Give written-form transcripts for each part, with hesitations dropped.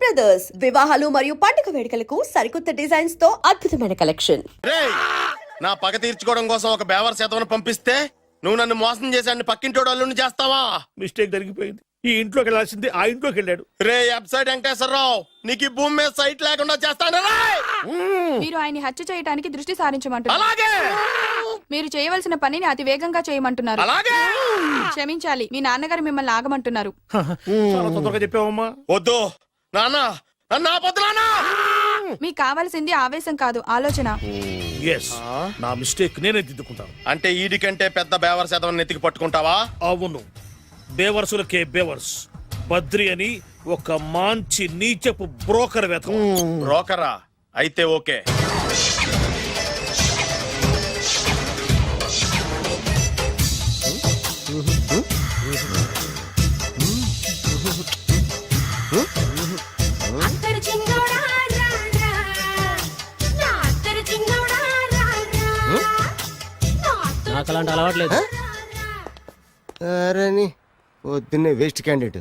Brothers వివాహాలు మరియు పండుగ వేడుకలకు సరికొత్త డిజైన్స్ తో అద్భుతమైన కలెక్షన్. రేయ్, నా పగ తీర్చుకోవడం కోసం ఒక బేవర్ శాతవను పంపిస్తే నువ్వు నన్ను మోసం చేశాన్ని పక్కింటోడు అల్లుని చేస్తావా? మిస్టేక్ జరిగిపోయింది. ఈ ఇంట్లోకి వెళ్ళాల్సింది ఆ ఇంట్లోకి వెళ్ళాడు. రే వెబ్సైట్ వెంకటేశ్వరరావు, నీకు ఈ భూమి మీద సైట్ లేకుండా చేస్తాను. మీరు ఆయన్ని హత్య చేయడానికి దృష్టి సారించమంటున్నారు. అలాగే మీరు చేయవలసిన పనిని అతి వేగంగా చేయమంటున్నారు. అలాగే క్షమించాలి, మీ నాన్నగారు మిమ్మల్ని ఆగమంటున్నారు. చాలా తొందరగా చెప్పావమ్మా. వద్దు నాన్న, నన్ను ఆపొద్దు నాన్న. మీకు కావాల్సింది ఆవేశం కాదు, ఆలోచన. ఎస్, నా మిస్టేక్ నేనే దిద్దుకుంటాను. అంటే ఈడి కంటే పెద్ద బేవర్ శాతవన్ నెత్తికి పట్టుకుంటావా? అవును, బేవర్సులకే బేవర్స్. బద్రి అని ఒక మంచి నీచపు బ్రోకర్ వేతం. బ్రోకరా? అయితే ఓకే. నాకు అలాంటి అలవాట్లేదు. అరే పొద్దున్నే వేస్ట్ క్యాండిడేట్.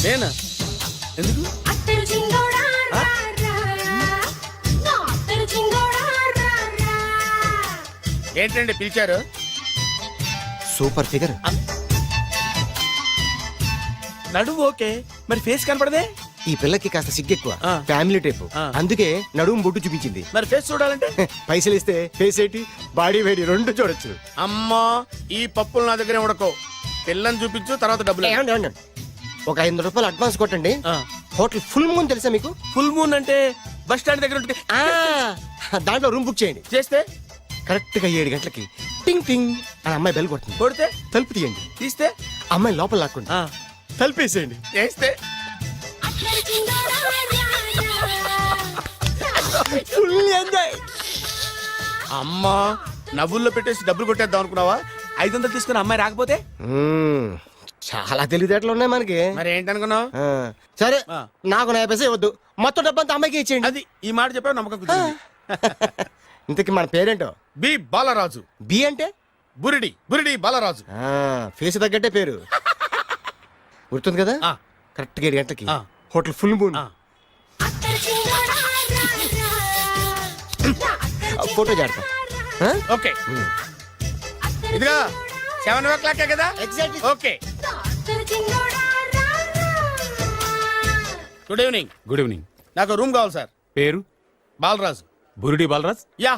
నేనా? ఎందుకు? ఏంటండి పిలిచారు? Super figure. నడువు ఓకే, మరి ఫేస్ కనపడదే. ఈ పిల్లకి కాస్త సిగ్గెక్కువ, ఆ. Family type. ఆ. అందుకే నడుము బొట్టు చూపించింది. మరి ఫేస్ చూడాలంటే పైసలు ఇస్తే ఫేస్ ఏంటి, బాడీ వేడి రెండు చూడొచ్చు. అమ్మా, ఈ పప్పులు నా దగ్గర ఉడకో. పిల్లని చూపించు, తర్వాత డబ్బులు. ఏమండి, ఏమండి? ఒక 500 రూపాయలు అడ్వాన్స్ కొట్టండి. ఆ. హోటల్ ఫుల్ మూన్ తెలుసా మీకు? ఫుల్ మూన్ అంటే బస్ స్టాండ్ దగ్గర ఉంటుంది. ఆ, దాంట్లో రూమ్ బుక్ చేయండి. చేస్తే కరెక్ట్ గా 7 గంటలకి టింగ్ టింగ్ అని అమ్మాయి బెల్ కొడుతుంది. కొడితే తలుపు తీయండి. తీస్తే అమ్మాయి లోపల లాక్కోండి. ఆ, తలుపేసేయండి. చేస్తే ఫుల్ ఎంజాయ్. అమ్మా, నవ్వుల్లో పెట్టేసి డబ్బులు కొట్టేద్దాం అనుకున్నావా? 500 తీసుకుని అమ్మాయి రాకపోతే చాలా తెలివితేటలు ఉన్నాయి మనకి. మరి ఏంటనుకున్నావు? ఆ, సరే, ఆ. నాకు 50 పైసే వద్దు, మొత్తం డబ్బంతా అమ్మాయికి ఇచ్చేయండి. అది ఈ మాట చెప్పావు, నమ్మకం కుదిరింది. ఇంతకి మన పేరేంటో? బి బాలరాజు. బి అంటే బురిడి బురిడి బాలరాజు. ఫేస్ తగ్గట్టే పేరు. గుర్తుంది కదా? ఆ. కరెక్ట్ గా 7 గంటలకి ఆ. Hotel full moon. ఆ. ఫోటో జాడతా. ఓకే, ఇదిగా 7 కదా? Exactly. Okay. Good evening. Good evening. నాకు రూమ్ కావాలి సార్. పేరు? Balaraju. Burudi Balaraj. Yeah.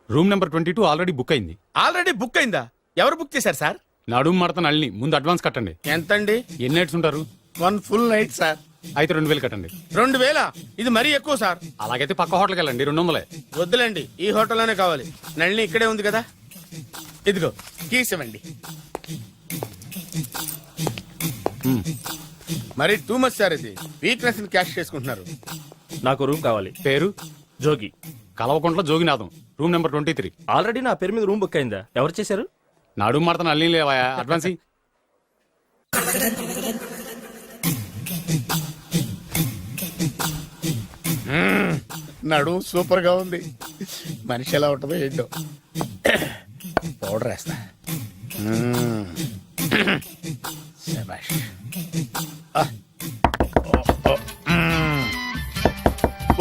Room number 22 already book అయింది. ఆల్రెడీ బుక్ అయిందా? ఎవరు బుక్ చేశారు సార్? నడుము మడత నళ్ళని ముందు అడ్వాన్స్ కట్టండి. ఎంతండి? ఎన్ని నైట్స్ ఉంటారు? 1 ఫుల్ నైట్ సార్. అయితే 2000 కట్టండి. 2000? ఇది మరీ ఎక్కువ సార్. అలాగైతే పక్క హోటల్కి వెళ్ళండి, 200. వద్దులేండి, ఈ హోటల్లోనే కావాలి. నళిని ఇక్కడే ఉంది కదా. ఇదిగో కీస్ ఇవ్వండి. మరి టూ మచ్ సార్, ఇది వీక్నెస్ క్యాష్ చేసుకుంటున్నారు. నాకు రూమ్ కావాలి. పేరు? Jogi. Kalavakuntla Joginatham. Room number 23. Already నా పేరు మీద రూమ్ బుక్ అయిందా? ఎవరు చేశారు? నడుము మడత నళ్ళని లేవా? అడ్వాన్స్ ఇయ్యి. నడు సూపర్ గా ఉంది. మనిషి ఎలా ఉంటుందో ఏంటో. పౌడర్ వేస్తా. శభాష్.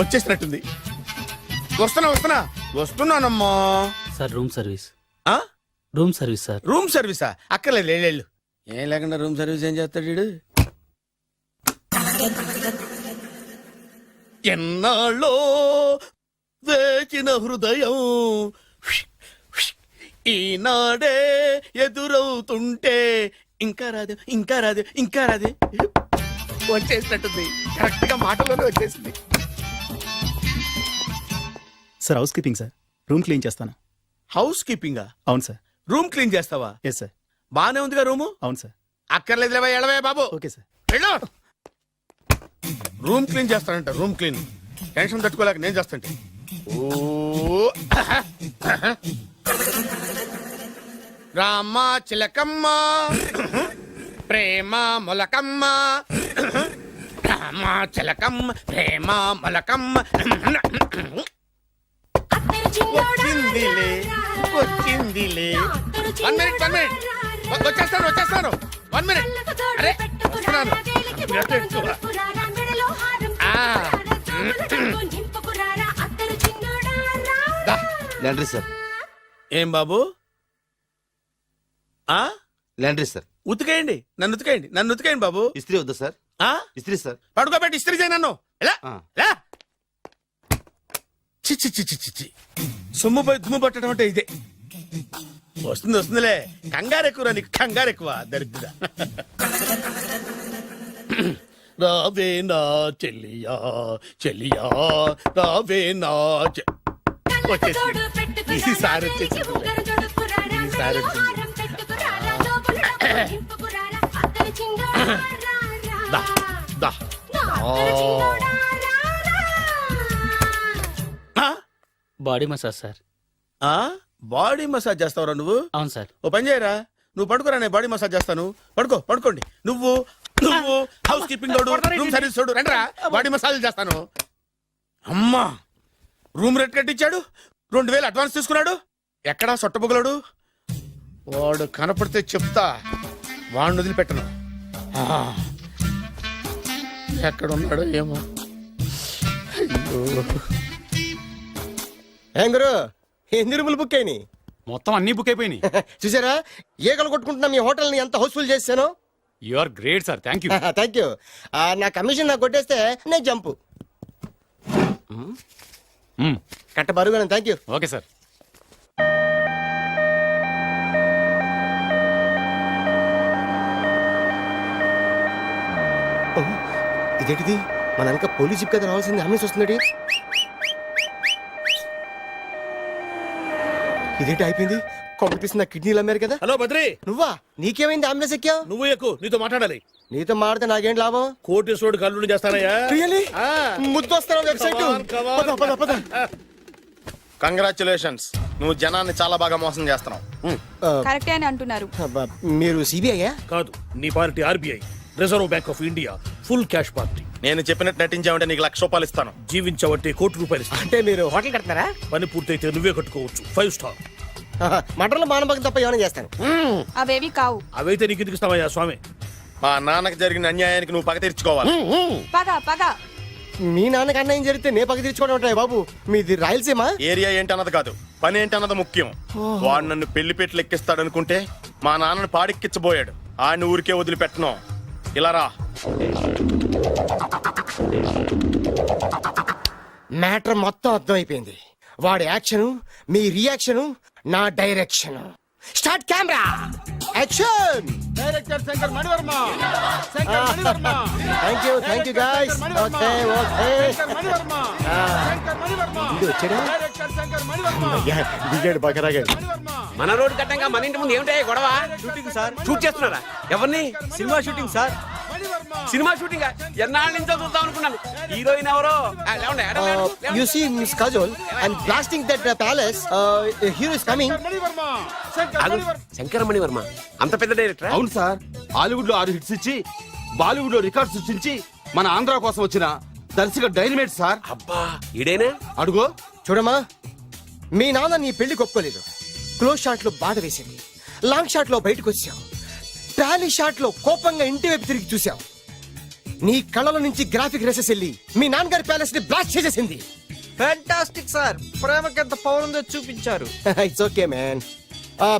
వచ్చేసినట్టుంది. వస్తున్నానమ్మా. Sir room service. ఆ? Room service sir. రూమ్ సర్వీసా? అక్కర్లేదు, లేళ్ళు. ఏం లేకుండా రూమ్ సర్వీస్ ఏం చేస్తాడు వీడు? ఎన్నాళ్ళో వేచిన హృదయం ఈనాడే ఎదురవుతుంటే ఇంకా రాదు, ఇంకా రాదు, ఇంకా రాదు. వచ్చేసినట్టుంది. కరెక్ట్ గా మాటలోనే వచ్చేసింది. Sir housekeeping sir. Room clean చేస్తాను. హౌస్ కీపింగా? అవును సార్. రూమ్ క్లీన్ చేస్తావా? Yes sir. బానే ఉందిగా రూము? అవును సార్. అక్కర్లేదు, ఎడవే బాబు. Okay sir. వెళ్ళు. రూమ్ క్లీన్ చేస్తానంట. రూమ్ క్లీన్ టెన్షన్ తట్టుకోలేక నేను చేస్తాంటే. ఓ రామ చిలకమ్మ ప్రేమ మొలకమ్మ, రామ చిలకమ్మ ప్రేమ మొలకమ్మ. వచ్చిందిలే వచ్చిందిలే. 1 minute 1 minute. వచ్చేస్తాను 1 minute. అరే వస్తున్నాను. దా. లాండ్రీ సార్, ఏం బాబు ఆ లాండ్రీ సార్. ఉతికేయండి, నన్ను ఉతికేయండి బాబు. ఇస్త్రీ వద్దా సార్? ఆ ఇస్త్రీ సార్. పడుకోబెట్టి ఇస్త్రీ చేయి నన్ను. ఎలా ఆ. ఎలా చిచ్చి చిచ్చి చిచ్చి సొమ్ము పోయి దుమ్ము పట్టడం అంటే ఇదే. వస్తుందిలే, కంగారు ఎక్కువ, నీకు కంగారు ఎక్కువ దరిద్ర. రావే నా చెల్లియా చెల్లియా రావే నా వచ్చేసి ఈసారి వచ్చేసి ఈసారి వచ్చింది. దా దా body massage sir. Body massage చేస్తావురా నువ్వు? అవును సార్. ఓ పని చేయరా, నువ్వు పడుకోరా, నేను బాడీ మసాజ్ చేస్తాను. పడుకోండి. నువ్వు హౌస్ కీపింగ్ తోడు, రూమ్ సర్వీస్ తోడు, రండిరా బాడీ మసాజ్ చేస్తాను. అమ్మా, రూమ్ రేట్ కట్టించాడు, 2000 అడ్వాన్స్ తీసుకున్నాడు. ఎక్కడా సొట్టబొగలాడు? వాడు కనపడితే చెప్తా, వాడిని వదిలిపెట్టను. ఎక్కడున్నాడో ఏమో. అయ్యో, ఏం గురు, ఎన్ని రూములు బుక్ అయినాయి? మొత్తం అన్ని బుక్ అయిపోయినాయి. చూసారా, ఈగలు కొట్టుకుంటున్నా మీ హోటల్ ని ఎంత హౌస్ఫుల్ చేశాను. You are great sir, thank you. Thank you. నా కమిషన్ నాకు కొట్టేస్తే నేను జంపు కట్ట బరుగా. Thank you. Okay sir. ఇదేంటిది, మన వెనక పోలీస్ జిప్ కదా రావాల్సింది, అంబులెన్స్ వస్తుంది. ఇదేంటి అయిపోయింది, కొంపటిస్తుంది, నా కిడ్నీలు అమ్మారు కదా. హలో బద్రి, నువ్వా? నీకేమైంది, అంబులెన్స్ ఎక్కావు? నువ్వు ఎక్కువ, నీతో మాట్లాడాలి. నీతో మాడితే నాకేం లాభం? కోటేశ్వరుడు కల్లుడు చేస్తానయ్యా. Really? ముద్దు వస్తారా వెబ్సైట్? కంగ్రాచులేషన్స్, నువ్వు జనాన్ని చాలా బాగా మోసం చేస్తున్నావు. కరెక్టే అని అంటున్నారు. మీరు సిబిఐయా? కాదు, నీ party RBI, reserve bank of India, full cash party. నేను చెప్పినట్టు నటించావంటే నీకు ₹1,00,000 ఇస్తాను. జీవించవంటే ₹1,00,00,000 ఇస్తాను. అంటే మీరు హోటల్ కడతారా? పని పూర్తయితే నువ్వే కట్టుకోవచ్చు, 5 స్టార్. మటన్లో మానభంగం తప్ప ఏమైనా చేస్తాను. అవేవి కావు. అవైతే నీకు ఎందుకు ఇస్తావయ్యా స్వామి? మా నాన్నకి జరిగిన అన్యాయానికి నువ్వు పగ తీర్చుకోవాలి. పగ మీ నాన్నకి అన్యాయం జరిగితే నే పక్క తీర్చుకోవడం ఉంటాయి బాబు. మీది రాయలసీమ. ఏరియా ఏంటన్నది కాదు, పని ఏంటన్నది ముఖ్యం. వాడు నన్ను పెళ్లి పెట్లు ఎక్కిస్తాడు అనుకుంటే మా నాన్నను పాడెక్కించబోయాడు. ఆయన ఊరికే వదిలిపెట్టను. ఇలా రా. మ్యాటర్ మొత్తం అర్థమైపోయింది. వాడి యాక్షన్, మీ రియాక్షన్, నా direction. Start camera, action. Director Shankar Mani Varma. Thank you guys. Okay దిగాడు బకరాగాడు. మన రోడ్డు కట్టంగా మన ఇంటి ముందు ఏమిటాయి గొడవ? Shooting sir. షూట్ చేస్తున్నారా? ఎవరిని? Cinema shooting sir. Cinema shooting ఎన్నాళ్ళ నుంచో చూద్దాం అనుకున్నాను. హీరోయిన్ ఎవరో? You see Miss Kajol and blasting that palace. Hero is coming. Shankara Mani Varma అంత పెద్ద డైరెక్టర్? అవును సార్, హాలీవుడ్ లో 6 హిట్స్ ఇచ్చి బాలీవుడ్ లో రికార్డ్ సృష్టించి మన ఆంధ్ర కోసం వచ్చిన దర్శక డైనమేట్ సార్. అబ్బా, ఈడేనా? అడుగో. చూడమ్మా, మీ నాన్న నీ పెళ్లి ఒప్పుకోలేదు. క్లోజ్ షాట్ లో బాధ వేసింది, లాంగ్ షాట్ లో బయటకు వచ్చావు, టాలీ షాట్ లో కోపంగా ఇంటి వైపు తిరిగి చూసావు. నీ కళ్ళల నుంచి గ్రాఫిక్ రెసెస్ వెళ్ళి మీ నాన్నగారి ప్యాలెస్ ని బ్లాస్ట్ చేసేసింది. ఫ్యాంటాస్టిక్ సార్, ప్రేమకి ఎంత పవర్ ఉందో చూపించారు. It's okay man.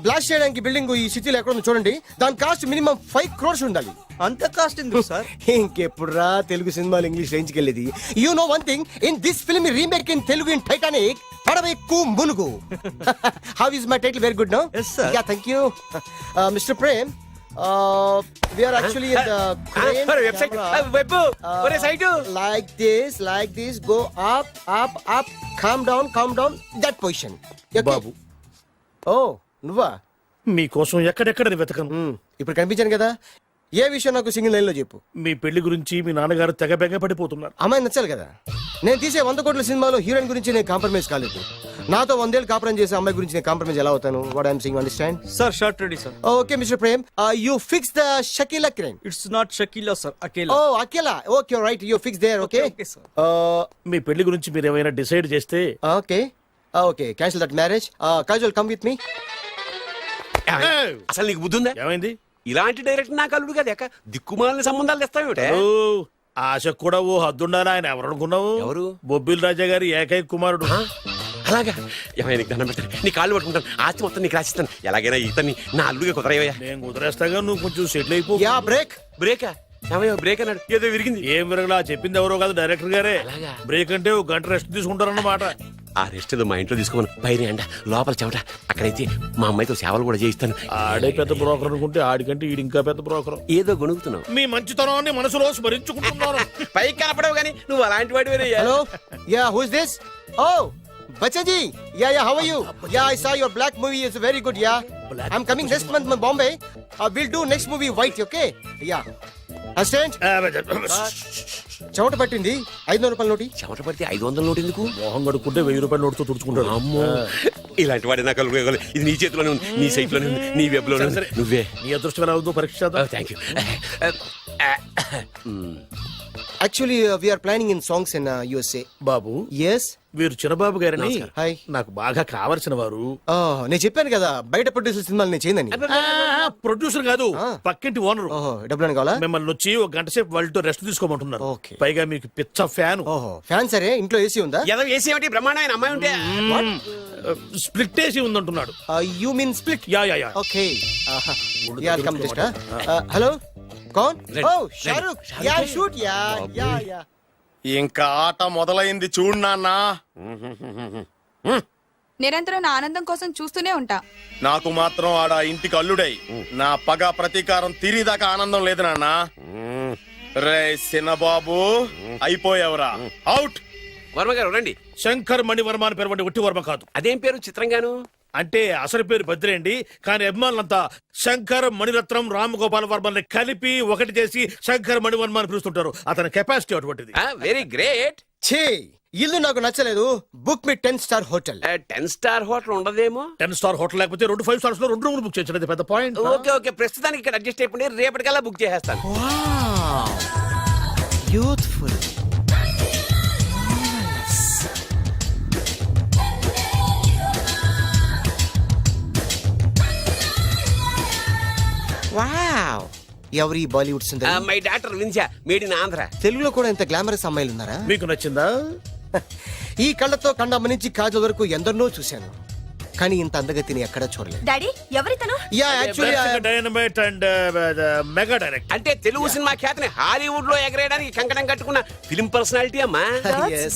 బ్లాస్ట్ చేయడానికి బిల్డింగ్ ఈ సిటీలో ఎక్కడ ఉందో చూడండి. దాని కాస్ట్ మినిమం 5 crores ఉండాలి. అంత కాస్ట్ ఎందుకు సార్? ఇంకెప్పుడు రా తెలుగు సినిమాలు ఇంగ్లీష్ రేంజ్కి వెళ్ళేది. You know one thing, in this film remake in Telugu in Titanic, పడవెక్కు మునుగు. How is my title? Very good no. Yes, sir. Yeah, thank you. Mister Prem, we are actually in the crane website camera. Web ఒరే site like this, go up, calm down, that position. Okay? బాబు, Oh, నువ్వా? మీకోసం ఎక్కడెక్కడ వెతకను. ఇప్పుడు కనిపించాను కదా. ఏ విషయం నాకు single line లో చెప్పు. మీ పెళ్లి గురించి మీ నాన్నగారు తెగ బెగ పడిపోతున్నారు. అమ్మాయి నచ్చాలి కదా. నేను తీసే 100 కోట్ల సినిమాలో హీరోయిన్ గురించి నేను కాంప్రమైజ్ కాలేదు. నాతో 100 ఏళ్ళు కాపురం చేసే అమ్మాయి గురించి నేను కాంప్రమైజ్ ఎలా అవుతాను? What I'm saying, understand? Sir shot ready sir. Okay mister Prem, you fix the Shakeela crime. It's not Shakeela sir, Akela. Oh Akela, okay right, you fix there. Okay Okay, sir. మీ పెళ్లి గురించి మీరు ఏమైనా డిసైడ్ చేస్తే okay. Okay cancel that marriage. Kajal come with me. అసలు నీకు బుద్ధి ఉందా? ఏమైంది? ఇలాంటి డైరెక్టర్ నాకు అల్లుడు కదా ఎక్క దిక్కుమాలని సంబంధాలు తెస్తావేమిటే? ఓ, ఆశకు కూడా ఓ హద్దుండాలి. ఆయన ఎవరు అనుకున్నావు? ఎవరు? బొబ్బిల్ రాజా గారి ఏకైక కుమారుడు. అలాగా ఏమైనా నీకు దండం పెడతాను, నీ కాళ్ళు పట్టుకుంటాను, ఆస్తి మొత్తం నీకు రాసిస్తాను. ఎలాగైనా ఇతన్ని నా అల్లుడిగా కుదరయ్యా. నేను కుదిరేస్తాగా, నువ్వు కొంచెం సెటిల్ అయిపో. Yeah break. బ్రేకా? ఏమయ్యా బ్రేక్ అన్నాడు, ఏదో విరిగింది. ఏం విరగలా, చెప్పింది ఎవరో కాదు, డైరెక్టర్ గారే. అలాగా? బ్రేక్ అంటే ఒక గంట రెస్ట్ తీసుకుంటారన్నమాట. ఆ రెస్ట్ ఏదో మా ఇంట్లో తీసుకోమను. పైన ఎండ లోపల చెమట. అక్కడైతే మా అమ్మాయితో సేవలు కూడా చేయిస్తాను. ఆడే పెద్ద బ్రోకర్ అనుకుంటే ఆడికంటే ఈడు ఇంకా పెద్ద బ్రోకర్. ఏదో గొణుగుతున్నావు. మీ మంచితనాన్ని మనసులో స్మరించుకుంటున్నాను. పైకి కనపడవు కానీ నువ్వు అలాంటి వాడి. Hello, yeah who is this? Oh Bachchan ji, yeah yeah, how are you? Yeah I saw your Black movie is very good. Yeah I am coming next month my Bombay. Will do next movie white. Okay yeah. Assistant, చెమట పట్టింది. 500 రూపాయల నోటి. చెమట పడితే 500 note ఎందుకు? మోహం కడుక్కుంటే 1000 రూపాయల నోటుతో తుడుచుకుంటాడు. అమ్మో, ఇలాంటి వాడి నాకు అల్లుడు కావాలి. ఇది నీ చేతిలోనే ఉంది, నీ సైట్ లోనే ఉంది, నీ వెబ్ లోనే ఉంది. నువ్వే. నీ అదృష్టం ఎలా అవుతుందో పరీక్ష చేద్దాం. Thank you. Actually we're planning in songs in USA. Babu, yes. వీరు చిన్నబాబు గారని హాయ్. నాకు బాగా కావలసిన వారు. నేను చెప్పాను కదా బయట ప్రొడ్యూసర్ సినిమాలు నేను చేయదని. ప్రొడ్యూసర్ కాదు, పక్కింటి ఓనరు. ఓహో, డబ్బులు కావాలా? మిమ్మల్ని వచ్చి ఒక గంట సేపు వాళ్ళతో రెస్ట్ తీసుకోమంటున్నారు. Okay. పైగా మీకు పిచ్చ ఫ్యాన్. ఓహో, ఫ్యాన్ సరే. ఇంట్లో ఏసీ ఉందా? ఏదో ఏసీ ఏమిటి, బ్రహ్మాండమైన అమ్మాయి ఉంటే. స్ప్లిట్ వేసి ఉందంటున్నాడు. You mean split? Yeah yeah yeah. Okay yeah, come just. Hello, కౌన్? Oh Shahrukh. Yeah shoot. Yeah yeah yeah. ఇంకా ఆట మొదలైంది చూడు నాన్న. నిరంతరం నా ఆనందం కోసం చూస్తూనే ఉంటా. నాకు మాత్రం ఆడ ఇంటికి అల్లుడై నా పగ ప్రతీకారం తీరిదాకా ఆనందం లేదు నాన్న. రే చిన్నబాబు, అయిపోయావురా, అవుట్. వర్మ గారు రండి. శంకర్ మణివర్మ అని పేరు, ఒట్టి వర్మ కాదు. అదేం పేరు చిత్రంగాను? అంటే అసలు పేరు బద్రి అండి, కానీ అభిమానులంతా శంకర్ మణిరత్నం రామగోపాల్ వర్మని కలిపి ఒకటి చేసి శంకర్ మణివర్మ అని పిలుస్తుంటారు. అతని కెపాసిటీ అటువంటిది. Very great. ఛీ, ఇల్లు నాకు నచ్చలేదు. బుక్ మీ 10 స్టార్ హోటల్. 10 స్టార్ హోటల్ ఉండదేమో. 10 స్టార్ హోటల్ లేకపోతే 2 5 స్టార్స్ లో 2 రూములు బుక్ చేయొచ్చు. అది పెద్ద పాయింట్. ఓకే ఓకే, ప్రస్తుతానికి ఇక్కడ అడ్జస్ట్ అయిపోయి రేపటికల్లా బుక్ చేసేస్తాను. యూత్ఫుల్. వావ్, ఎవరి బాలీవుడ్ సుందరి? మై డాక్టర్ విన్సా, మేడ్ ఇన్ ఆంధ్ర. తెలుగులో కూడా ఇంత గ్లామరస్ అమ్మాయిలు ఉన్నారా? మీకు నచ్చిందా? ఈ కళ్ళతో కండమ్మ నుంచి కాజల్ వరకు ఎందరినో చూశాను, కానీ ఇంత అందగతిని ఎక్కడా చూడలేదు. డాడీ ఎవరితను? Yeah actually dynamite and mega direct. అంటే తెలుగు సినిమా ఖ్యాతిని హాలీవుడ్ లో ఎగరేయడానికి కంకణం కట్టుకున్న ఫిలిం పర్సనాలిటీ అమ్మా.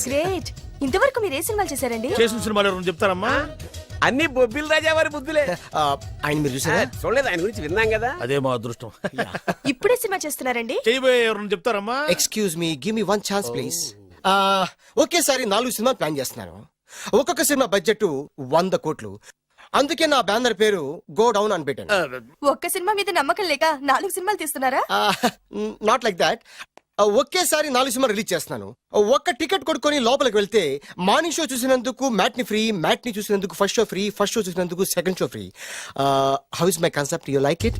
గ్రేట్. ఇంతవరకు మీరు ఏ సినిమాలు చేశారండి? చేసిన సినిమాలు ఎవరు చెప్తారమ్మా? అన్ని బొబ్బిల్ రాజా వారి బుద్ధులే. ఆయన మీరు చూసారా? చూడలేదు, ఆయన గురించి విన్నాం కదా. అదే మా అదృష్టం. ఇప్పుడే సినిమా చేస్తున్నారండి? చేయబోయే ఎవరు చెప్తారమ్మా? Excuse me, give me 1 chance please. ఒకేసారి 4 సినిమాలు ప్లాన్ చేస్తున్నాను. ఒక్కొక్క సినిమా బడ్జెట్ 100 కోట్లు. అందుకే నా బ్యానర్ పేరు గో డౌన్ అని పెట్టాను. ఒక్క సినిమా మీద నమ్మకం లేక 4 సినిమాలు తీస్తున్నారా? Not like that. ఒకేసారి 4 సినిమా రిలీజ్ చేస్తున్నాను. ఒక్క టికెట్ కొనుక్కొని లోపలికి వెళ్తే మార్నింగ్ షో చూసినందుకు మ్యాట్ని ఫ్రీ, మ్యాట్ని చూసినందుకు first show free, first show చూసినందుకు second show free. How is my concept? You like it?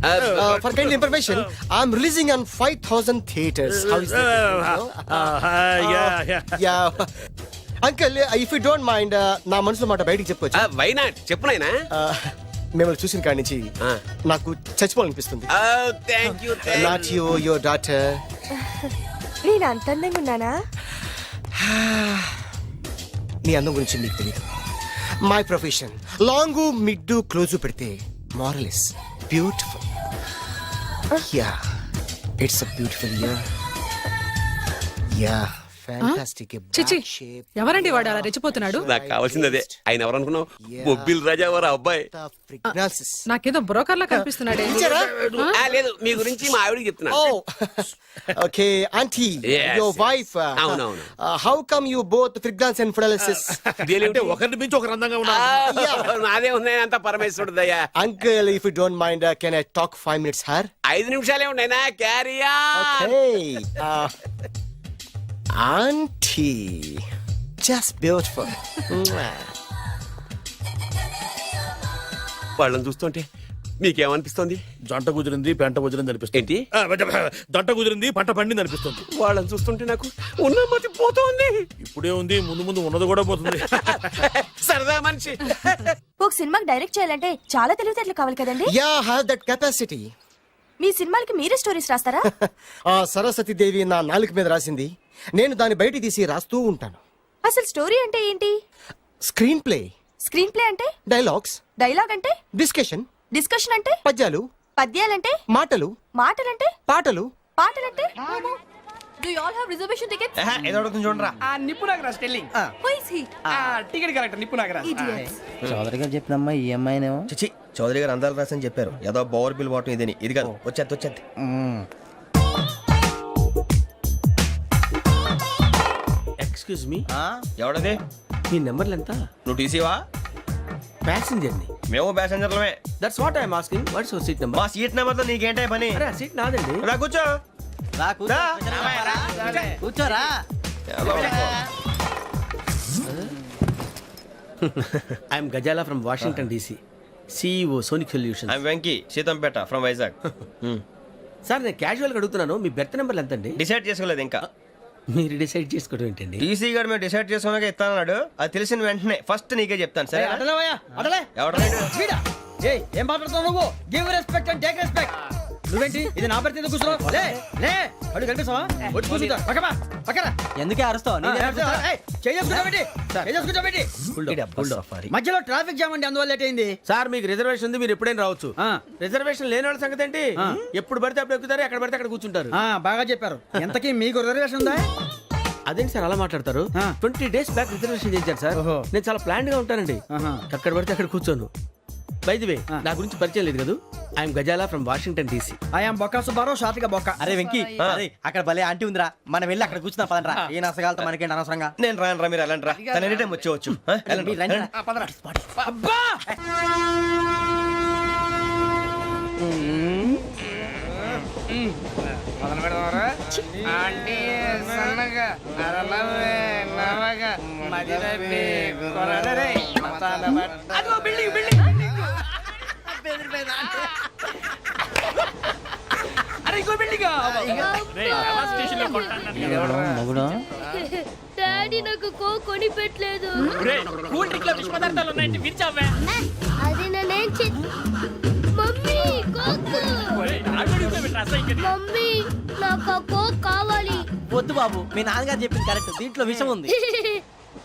For kind information, I'm releasing on 5000 theatres. How is uncle, if you don't mind, నా మనసులో మాట బయటికి చెప్పొచ్చు? Why not, చెప్పు నాయనా. మిమ్మల్ని చూసిన కాడి నుంచి నాకు చచ్చిపోవాలనిపిస్తుంది. Thank you. Not you, your daughter. నేను అంత అందంగా ఉన్నానా? నీ అందం గురించి మీకు తెలియదు. My profession long mid close పెడితే moral is beautiful. Yeah, it's a beautiful year. Yeah, fantastic. చిచి, ఎవరండి వాడు అలా రెచ్చిపోతున్నాడు? నాకు కావాల్సింది అదే. ఆయన ఎవరు అనుకున్నావు? బొబ్బిల్ రాజా వారు అబ్బాయి. నాకేదో బ్రోకర్ లా కనిపిస్తున్నాడే. లేదు, మీ గురించి మా ఆవిడకి చెప్తున్నా. Okay auntie, your wife. అవునవును. How come you both fragrance and fidelity? అంటే ఒకరిని మించి ఒకరు అందంగా ఉన్నారు. నాదే ఉన్నాయి అంత పరమేశ్వరుడు దయ్యా. Uncle, if you don't mind, can I talk 5 minutes her? 5 నిమిషాలే ఉన్నాయినా, carry on. Okay Auntie, just beautiful. వాళ్ళని చూస్తుంటే మీకేమనిపిస్తోంది? జంట కుదిరింది పెంట కుదిరింది అనిపిస్తుంది. ఏంటి? జంట కుదిరింది పంట పండింది అనిపిస్తుంది. వాళ్ళని చూస్తుంటే నాకు ఉన్నమతి పోతోంది. ఇప్పుడే ఉంది, ముందు ముందు ఉన్నది కూడా పోతుంది. సరదా మనిషి. ఒక సినిమాకి డైరెక్ట్ చేయాలంటే చాలా తెలివితేటలు కావాలి కదండి. Yeah have that capacity. మీ సినిమాలకి మీరే స్టోరీస్ రాస్తారా? ఆ సరస్వతి దేవి నా నాలుక మీద రాసింది, నేను దాన్ని బయట తీసి రాస్తూ ఉంటాను. అసలు స్టోరీ అంటే ఏంటి? స్క్రీన్ ప్లే, స్క్రీన్ ప్లే అంటే? డైలాగ్స్, డైలాగ్ అంటే? డిస్కషన్, డిస్కషన్ అంటే? పద్యాలు, పద్యాలంటే? మాటలు, మాటలంటే? పాటలు. పాటలంటే? Do you all have reservation tickets? ఏదో అడుగుతుంది చూడరా. నిప్పు Nagaraj telling. Who is he? Ticket correct నిప్పు నాగరాజ్. Idiots. చౌదరి గారు చెప్పినమ్మా ఈ అమ్మాయినేమో. చిచి, చౌదరి గారు అందాలు రాసని చెప్పారు. ఏదో బోర్ బిల్ బాటం ఇదని. ఇది కాదు, వచ్చేది. Excuse me, ఎవడది? మీ నెంబర్లు ఎంత? నువ్వు టీసీవా? ప్యాసింజర్ ని. మేము ప్యాసెంజర్లమే. That's what I'm asking. What's your seat number? మా సీట్ నెంబర్ తో నీకేంటే పని? అరే సీట్ నాదండి. రా కూర్చో. కూర్చోరా. I'm Ghazala from Washington DC, CEO Sonic Solution. I'm Venky, Seethampeta from Vizag. Sir నేను క్యాజువల్ గా అడుగుతున్నాను, మీ బెర్త్ నెంబర్లు ఎంత అండి? డిసైడ్ చేసుకోలేదు ఇంకా. మీరు డిసైడ్ చేసుకోవడం ఏంటండి? టీసీ గారు మేము డిసైడ్ చేసుకున్నాక ఇస్తానన్నాడు. అది తెలిసిన వెంటనే ఫస్ట్ నీకే చెప్తాను. సరే ఎవడ ఏం మాట్లాడుతున్నావు నువ్వు? Give respect and take respect. నువ్వేంటి ఇది నా పరిస్థితి కూర్చున్నావు? లే లే, అడుగు కనిపిస్తావా? వచ్చి కూర్చుంటా. పక్కన ఎందుకే అరుస్తావు? మధ్యలో ట్రాఫిక్ జామ్ అండి, అందువల్ల లేట్ అయింది. సార్ మీకు రిజర్వేషన్ ఉంది, మీరు ఎప్పుడైనా రావచ్చు. రిజర్వేషన్ లేని వాళ్ళ సంగతి ఏంటి? ఎప్పుడు పడితే అప్పుడు ఎక్కుతారు, ఎక్కడ పడితే అక్కడ కూర్చుంటారు. బాగా చెప్పారు. ఎంతకీ మీకు రిజర్వేషన్ ఉందా? అదేంటి సార్ అలా మాట్లాడతారు? 20 days బ్యాక్ రిజర్వేషన్ చేశారు సార్. నేను చాలా ప్లాన్డ్ గా ఉంటానండి. అక్కడ పడితే అక్కడ కూర్చోను. బై ది వే, నా గురించి పరిచయం లేదు కదా. I'm Ghazala from Washington DC. I'm Bokka Subbarao, షాతిక బొక్క. అరే వెంకీ, అక్కడ భలే ఆంటీ ఉందిరా, మనం వెళ్ళి అక్కడ కూర్చున్నా పదనరా. ఏ నసగాలతో మనకేంటి అనవసరంగా. నేను రాను రా, మీరు వెళ్ళండి రా. తన ఎనీ టైం వచ్చేవచ్చు. అబ్బా డాడీ నాకు కొని పెట్టలేదు. అది నేనేం మమ్మీ మమ్మీ నాకు ఆ కోక్ కావాలి. వద్దు బాబు, మీ నాన్నగారు చెప్పింది కరెక్ట్, దీంట్లో విషయం ఉంది.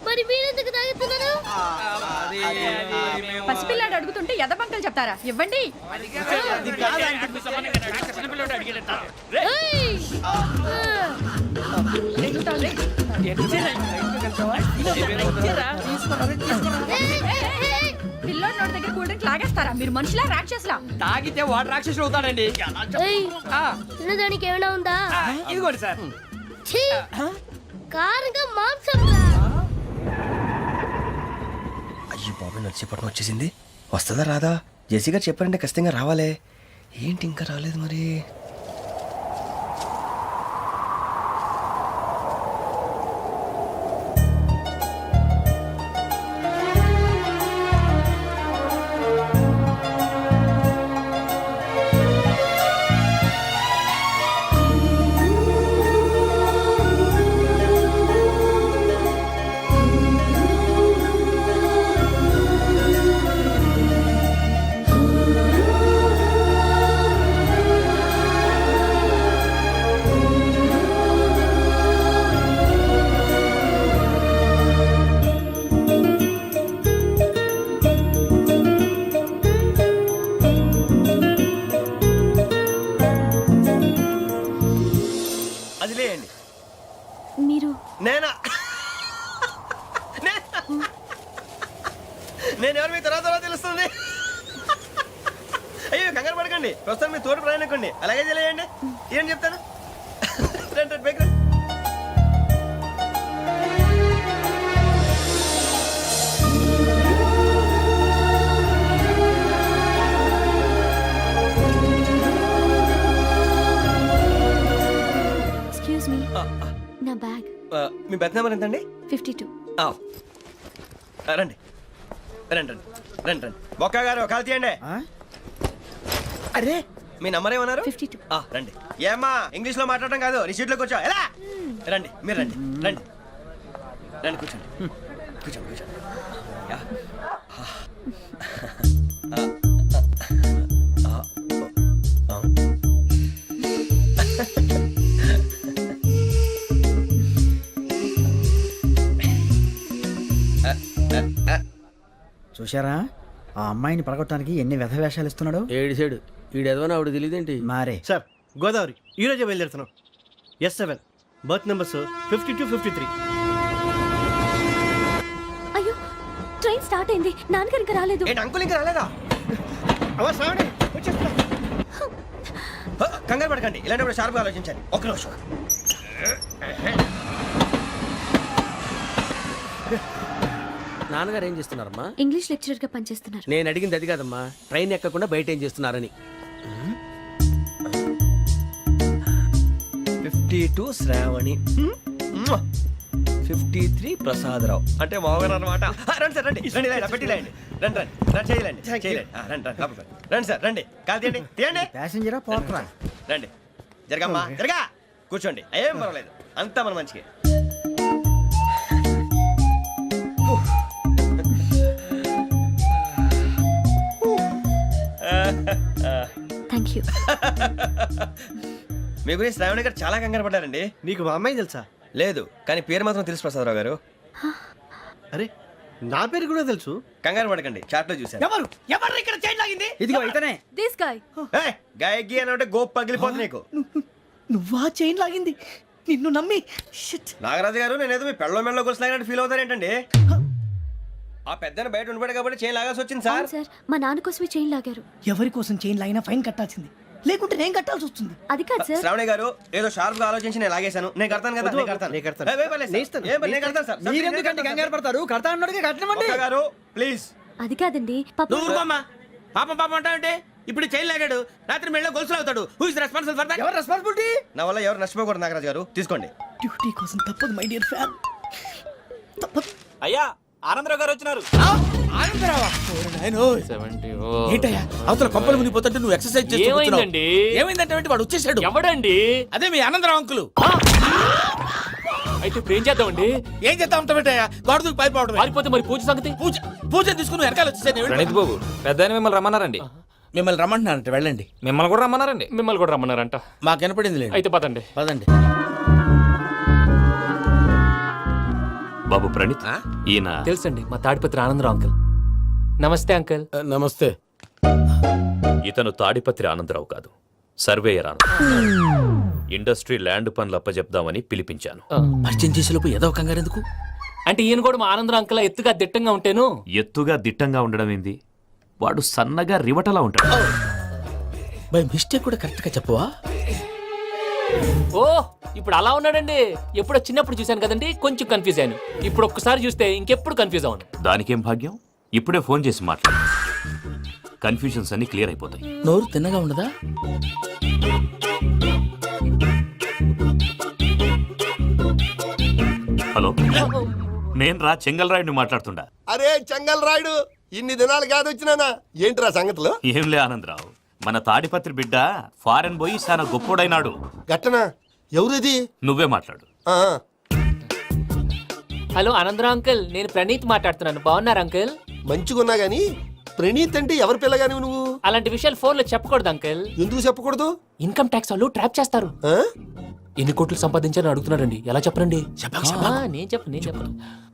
మరి మీరెందుకు తాగుతున్నారు? పసిపిల్లాడు అడుగుతుంటే ఎదబంకలు చెప్తారా? ఇవ్వండి. ఏయ్! పిల్లోడి నోటి దగ్గర కూల్ డ్రింక్ లాగేస్తారా? మీరు మనుషులా రాక్షసులా? తాగితే వాడు రాక్షసుడు అవుతాడండి. ఏయ్! తినడానికి ఏమైనా ఉందా? ఇదిగోండి సార్. ఛీ! కారంగా మాంసం రా. అయ్యో బాబు, నడిచిపట్నం వచ్చేసింది. వస్తుందా రాదా? జెసీ గారు చెప్పారంటే ఖచ్చితంగా రావాలే. ఏంటి ఇంకా రాలేదు మరి? మీరు నేనా? నేను ఎవరు మీ తర్వాత తెలుస్తుంది. అయ్యో కంగారు పడకండి, ప్రస్తుతం మీ తోటి ప్రయాణకండి. అలాగే తెలియండి. ఏం చెప్తాను? రండి రండి, బైక్ రండి. ఎక్స్క్యూజ్ మీ, నా బ్యాగ్. మీ బెత్ నెంబర్ ఎంతండి? 52. రండి రండి రండి రండి రండి. బొక్క గారు కాల్ తీయండి. అరే మీ నంబర్ ఏమన్నారు? 52. రండి. ఏమ్మా ఇంగ్లీష్ లో మాట్లాడడం కాదు, నీ సీట్లో కూర్చో. ఎలా రండి, మీరు రండి రండి రండి, కూర్చోండి కూర్చోండి కూర్చోండి. యా. చూశారా ఆ అమ్మాయిని పడగొట్టడానికి ఎన్ని వ్యధ వేషాలు ఇస్తున్నాడు. ఏడు సైడు ఈడెదవని ఆవిడ తెలియదేంటి. మారే సార్ గోదావరి ఈ రోజే బయలుదేరుతున్నాం. S7 berth numbers 52, 53. అయ్యో ట్రైన్ స్టార్ట్ అయింది, నాన్నగారు ఇంకా రాలేదు. ఏంటి అంకుల్ ఇంకా రాలేదా? అవ్వ శ్రావణి వచ్చేస్తున్నా. కంగారు పడకండి, ఇలాంటప్పుడు షార్ప్గా ఆలోచించండి. ఒక్క నిమిషం. నాన్నగారు ఏం చేస్తున్నారమ్మా? ఇంగ్లీష్ లెక్చరర్ గా పనిచేస్తున్నారు. నేను అడిగింది అది కాదమ్మా, ట్రైన్ ఎక్కకుండా బయట ఏం చేస్తున్నారని. 52 శ్రావణి, 53 ప్రసాదరావు అంటే మామగారు అనమాట. రండి సార్ రండి రండి, ఇలా పెట్టి లేండి. రండి రండి రండి, చేయలేండి చేయలేండి. రండి రండి లోపలికి రండి సార్, రండి కాదు తీయండి తీయండి. ప్యాసింజరా పోట్రా. రండి జరగమ్మా జరగా, కూర్చోండి. ఏం పర్వాలేదు, అంతా మన మంచికి. Thank you. మీ గురించి శ్రావణి గారు చాలా కంగారు పడ్డారండి. నీకు మా అమ్మాయి తెలుసా? లేదు, కానీ పేరు మాత్రం తెలుసు ప్రసాదరావు గారు. అరే నా పేరు కూడా తెలుసు. కంగారు పడకండి, చాట్ లో చూసాను. ఎవరు ఎవరు ఇక్కడ చైన్ లాగింది? ఇదిగో ఇతనే. This guy. గాయకి అని అంటే గోప్ పగిలిపోతుంది నీకు. నువ్వా చైన్ లాగింది? నిన్ను నమ్మి. నాగరాజు గారు, నేనేదో మీ పెళ్ళ మెళ్ళ గురించి లాగినట్టు ఫీల్ అవుతారు ఏంటండి? ఆ పెద్ద బయట ఉండిపోయాడు కాబట్టి చైన్ లాగాల్సి వచ్చింది సార్. సార్ మా నాన్న కోసమే చైన్ లాగారు. ఎవరి కోసం చైన్ లాగినా ఫైన్ కట్టాల్సింది, లేకుంటే నేను కట్టాల్సి వస్తుంది. అది కాదు సార్. శ్రావణి గారు ఏదో షార్ప్ గా ఆలోచించి నేను లాగేశాను. నేను కడతాను కదా, నేను కడతాను. నేను కడతాను సార్. మీరెందుకంటే కంగారు పడతారు? కడతా అన్నాడుగా కట్టమండి. గారు ప్లీజ్. అది కాదండి నువ్వు ఊరుకోమ్మా. పాపం పాపం అంటావంటే ఇప్పుడు చైన్ లాగాడు, రాత్రి మెళ్ళ గొలుసులు అవుతాడు. Who is responsible for that? ఎవరు రెస్పాన్సిబిలిటీ? నా వల్ల ఎవరు నష్టపోకూడదు నాగరాజు గారు, తీసుకోండి. డ్యూటీ కోసం తప్పదు మై డియర్ ఫ్యాన్, తప్పదు. అయ్యా ఆనందరావు గారు వచ్చినారు. ఏంటయ్యా అవతల కొంపలు మునిగిపోతుంటే నువ్వు ఎక్సర్సైజ్ చేస్తున్నావు? ఏమైందండి? ఏమైందంటే వాడు వచ్చేసాడు. ఎవడండి? అదే మీ ఆనందరావు అంకులు. అయితే ఇప్పుడు ఏం చేద్దామండి? ఏం చేస్తా ఉంటా పెట్టాయా, గోడ దూకి పైపోవడం. పారిపోతే మరి పూజ సంగతి? పూజ పూజ తీసుకుని వెనకాల వచ్చేసాను. ప్రణీత్ బాబు పెద్ద మిమ్మల్ని రమ్మన్నారండి. మిమ్మల్ని రమ్మంటున్నానంట, వెళ్ళండి. మిమ్మల్ని కూడా రమ్మన్నారండి. మిమ్మల్ని కూడా రమ్మన్నారంట. మాకు వినపడింది లేదు. అయితే పదండి. పదండి. బాబు ప్రణీత్, ఈయన తెలుసండి మా తాడిపత్రి ఆనందరావు అంకుల్. నమస్తే అంకుల్. నమస్తే. ఇతను తాడిపత్రి ఆనందరావు కాదు, సర్వేయర్ ఆనందరావు. ఇండస్ట్రీ ల్యాండ్ పనులు అప్పచెప్దామని పిలిపించాను. పరిచయం చేసేలోపు ఏదో కంగారు ఎందుకు? అంటే ఈయన కూడా మా ఆనందరావు అంకుల్ ఎత్తుగా దిట్టంగా ఉంటాను. ఎత్తుగా దిట్టంగా ఉండడం ఏంది, వాడు సన్నగా రివటలా ఉంటాడు. బై మిస్టేక్ కూడా కరెక్ట్ గా చెప్పవా? ఓ ఇప్పుడు అలా ఉన్నాడండి. ఎప్పుడో చిన్నప్పుడు చూశాను కదండి, కొంచెం కన్ఫ్యూజ్ అయ్యాను. ఇప్పుడు ఒక్కసారి చూస్తే ఇంకెప్పుడు కన్ఫ్యూజ్ అవును. దానికేం భాగ్యం, ఇప్పుడే ఫోన్ చేసి మాట్లాడు. కన్ఫ్యూజన్స్ అన్ని క్లియర్ అయిపోతాయి. నోరు తిన్నగా ఉండదా? హలో, నేను రా చెంగల్ రాయుడిని మాట్లాడుతుండా. అరే చెంగల్ రాయుడు, ఇన్ని దినాలు కాదు వచ్చినానా? ఏంట్రా సంగతులు? ఏంలే ఆనందరావు, మన తాడిపత్రి బిడ్డ ఫారెన్ పోయి చాలా గొప్పోడైనాడు. గట్టనా? ఎవరిది? నువ్వే మాట్లాడు. హలో ఆనందరావు అంకుల్, నేను ప్రణీత్ మాట్లాడుతున్నాను. బాగున్నారు అంకుల్? మంచిగున్నా గాని ప్రణీత్ అంటే ఎవరి పిల్లగాని నువ్వు? అలాంటి విషయాలు ఫోన్ లో చెప్పకూడదు అంకుల్. ఎందుకు చెప్పకూడదు? ఇన్కమ్ ట్యాక్స్ వాళ్ళు ట్రాప్ చేస్తారు. ఎన్ని కోట్లు సంపాదించాలని అడుగుతున్నారండి, ఎలా చెప్పరండి? నేను చెప్పను.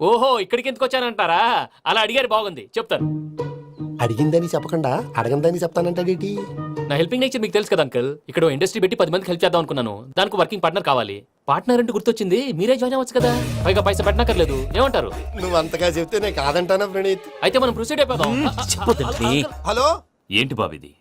ఓహో ఇక్కడికి ఎందుకు వచ్చానంటారా? అలా అడిగారు, బాగుంది, చెప్తాను. అడిగిందని చెప్పకుండా అడగందని చెప్తానంటాడేటి? నా హెల్పింగ్ నేచర్ మీకు తెలుసు కదా అంకుల్. ఇక్కడ ఇండస్ట్రీ పెట్టి 10 మందికి హెల్ప్ చేద్దాం అనుకున్నాను. దానికి వర్కింగ్ పార్ట్నర్ కావాలి. పార్ట్నర్ అంటే గుర్తొచ్చింది, మీరే జాయిన్ అవ్వచ్చు కదా. పైగా పైసా పెట్టనక్కర్లేదు. ఏమంటారు? నువ్వు అంతగా చెప్తేనే కాదంటానా ప్రణీత్? అయితే మనం ప్రొసీడ్ అయిపోదాం. హలో, ఏంటి బాబిది?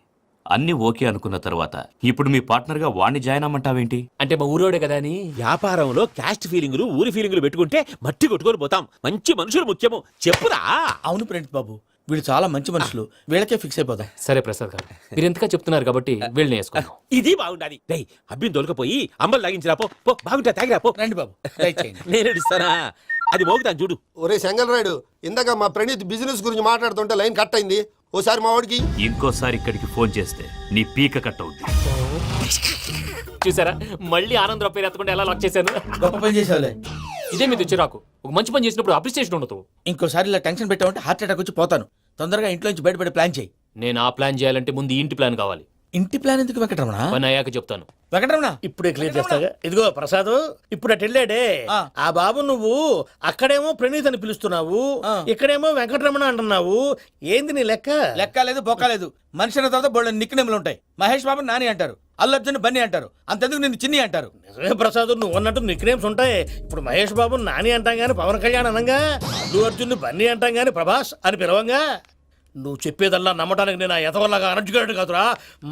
అన్ని ఓకే అనుకున్న తర్వాత ఇప్పుడు మీ పార్ట్నర్ గా వాణ్ణి జాయిన్ అమ్మంటావేంటి? అంటే మా ఊరోడే కదా అని. వ్యాపారంలో క్యాస్ట్ ఫీలింగులు ఊరి ఫీలింగులు పెట్టుకుంటే మట్టి కొట్టుకొని పోతాం. మంచి మనుషులు ముఖ్యము, చెప్పురా. అవును ప్రణీత్ బాబు, వీళ్ళు చాలా మంచి మనుషులు, వీళ్ళకే ఫిక్స్ అయిపోదాం. సరే ప్రసాద్ గారు, మీరు ఎంతగా చెప్తున్నారు కాబట్టి వీళ్ళని వేసుకున్నాం. ఇది బాగుండాలి. డై అబ్బిని దొలకపోయి అమ్మలు లాగించిరా పో. బాగుంటా తాగిరా పో. రండి బాబు, దయచేయండి. నేను ఇస్తానా? అది మోగుతాను చూడు. ఒరే చెంగల్ రాయుడు, ఇందాక మా ప్రణీత్ బిజినెస్ గురించి మాట్లాడుతుంటే లైన్ కట్ అయింది. ఓసారి మా వాడికి. ఇంకోసారి ఇక్కడికి ఫోన్ చేస్తే నీ పీక కట్ అవుద్ది. చూసారా మళ్ళీ ఆనందరావు పేరు ఎత్తకుండా ఎలా లాక్ చేశాను. గొప్ప పని చేసావులే. ఇదే మీద చిరాకు. ఒక మంచి పని చేసినప్పుడు అప్రిసియేషన్ ఉండదు. ఇంకోసారి ఇలా టెన్షన్ పెట్టామంటే హార్ట్ అటాక్ వచ్చి పోతాను. తొందరగా ఇంట్లో నుంచి బయటపడే ప్లాన్ చేయి. నేను ఆ ప్లాన్ చేయాలంటే ముందు ఈ ఇంటి ప్లాన్ కావాలి. ఇంటి ప్లాన్ ఎందుకు వెంకటరమణ? పని అయ్యాక చెప్తాను. వెంకటరమణ ఇప్పుడే క్లియర్ చేస్తాగా. ఇదిగో ప్రసాద్, ఇప్పుడు అటు వెళ్ళాడే ఆ. ఆ బాబు, నువ్వు అక్కడేమో ప్రణీత్ అని పిలుస్తున్నావు, ఆ. ఇక్కడేమో వెంకటరమణ అంటున్నావు. ఏంది నీ లెక్క? లెక్క లేదు బొక్క లేదు. మనిషి అన్న తర్వాత బోళ్ళ నిక్నెములు ఉంటాయి. మహేష్ బాబు నాని అంటారు, అల్లు అర్జున్ బన్నీ అంటారు, అంతెందుకు నిన్ను చిన్ని అంటారు. నిజమే ప్రసాద్, నువ్వు అన్నట్టు నిక్నేమ్స్ ఉంటాయి. ఇప్పుడు మహేష్ బాబు నాని అంటాం గాని పవన్ కళ్యాణ్ అనంగా, అల్లు అర్జున్ బన్నీ అంటాం గాని ప్రభాస్ అని పిలవంగా. నువ్వు చెప్పేదల్లా నమ్మటానికి నేను ఎదవల్లాగా అనర్జుకేటెడ్ కాదురా.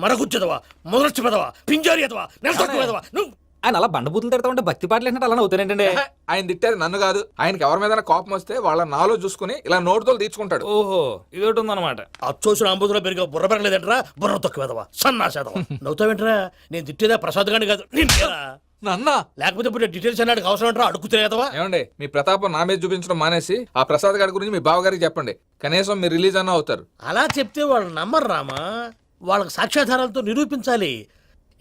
మరగుచ్చదవా, మొదలచ్చి పెదవా, పింజారి ఎదవా, నెలసొక్కు పెదవా నువ్వు. ఆయన అలా బండబూతులు తిడతా ఉంటే భక్తి పాటలు ఏంటంటే అలా అవుతానంటే. ఆయన తిట్టేది నన్ను కాదు, ఆయనకి ఎవరి మీద కోపం వస్తే వాళ్ళ నాలో చూసుకుని ఇలా నోటుతో తీర్చుకుంటాడు. ఓహో ఇది ఒకటి ఉందన్నమాట. అచ్చోసిన అంబుధులో పెరిగే బుర్ర పెరగలేదంటరా, బుర్ర తొక్కు పెదవా, సన్నాసేదవా. నవ్వుతావేంట్రా? నేను తిట్టేదా ప్రసాద్ గాని కాదు నిన్నేరా. నన్న లేకపోతే ఇప్పుడు డీటెయిల్స్ అన్నాడు అవసరం అంటారా? అడుగుతున్నా ఏమండి, మీ ప్రతాపం నా మీద చూపించడం మానేసి ఆ ప్రసాద్ గారి గురించి మీ బావగారికి చెప్పండి. కనీసం మీరు రిలీజ్ అన్న అవుతారు. అలా చెప్తే వాళ్ళు నమ్మరు రామా. వాళ్ళకి సాక్ష్యాధారాలతో నిరూపించాలి.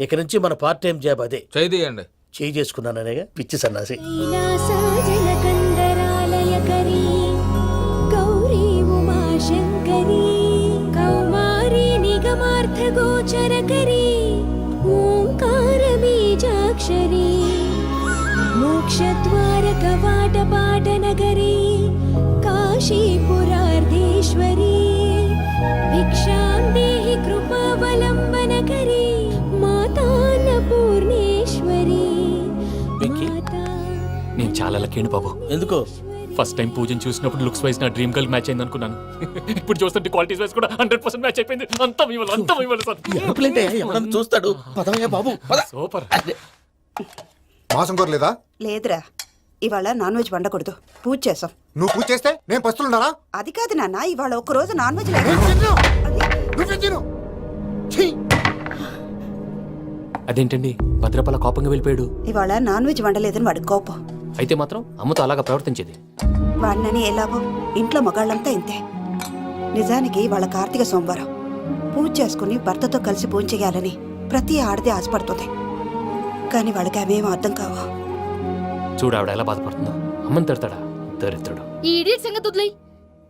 ఇక నుంచి మన పార్ట్ టైం జాబ్ అదే. చేయండి. చేయి చేసుకున్నాననేగా పిచ్చి సన్నాసి. కైలాసజలకందరాలయకరీ గౌరీ ఉమాశంకరీ కౌమారీ నిగమార్థగోచరకరీ ఓంకారబీజాక్షరీ మోక్షద్వారకవాటపాటనగరీ కాశీపురార్ధేశ్వరీ భిక్షాం దేహి కృపావలంబనకరీ మాతాన్నపూర్ణేశ్వరీ. నేను చాలా లక్కీ బాబు. ఎందుకు? ఫస్ట్ టైం పూజను చూసినప్పుడు లుక్స్ వైజ్ నా డ్రీమ్ గర్ల్ మ్యాచ్ అయింది అనుకున్నాను. ఇప్పుడు చూస్తుంటే క్వాలిటీస్ వైజ్ కూడా 100% మ్యాచ్ అయిపోయింది. అంతా మీ వల్ల సార్. ఎవడన్నా చూస్తాడు. పదవయ్యా బాబు పద. సూపర్. మాసం కోరలేదా? లేదురా, ఇవాళ నాన్ వెజ్ వండకూడదు. పూజ చేసాం. నువ్వు పూజ చేస్తే నేను పస్తులున్నారా? అది కాదు నాన్న, ఇవాళ ఒక రోజు నాన్ వెజ్ అదేంటండి భద్రపల కోపంగా వెళ్ళిపోయాడు? ఇవాళ నాన్ వెజ్ వండలేదని వాడి కోపం. అయితే మాత్రం అమ్మతో అలాగా ప్రవర్తించేది. వాడినని ఎలాగో ఇంట్లో మగాళ్ళంతా ఇంతే. నిజానికి వాళ్ళ కార్తీక సోమవారం పూజ చేసుకుని భర్తతో కలిసి పూజ చేయాలని ప్రతి ఆడది ఆశపడుతుంది. కానీ వాళ్ళకి అవేం అర్థం కావు. చూడు ఆవిడ ఎలా బాధపడుతుందో. అమ్మని తిడతాడా దరిద్రుడు. ఈ ఇడియట్ సంగతి వదిలేయ్.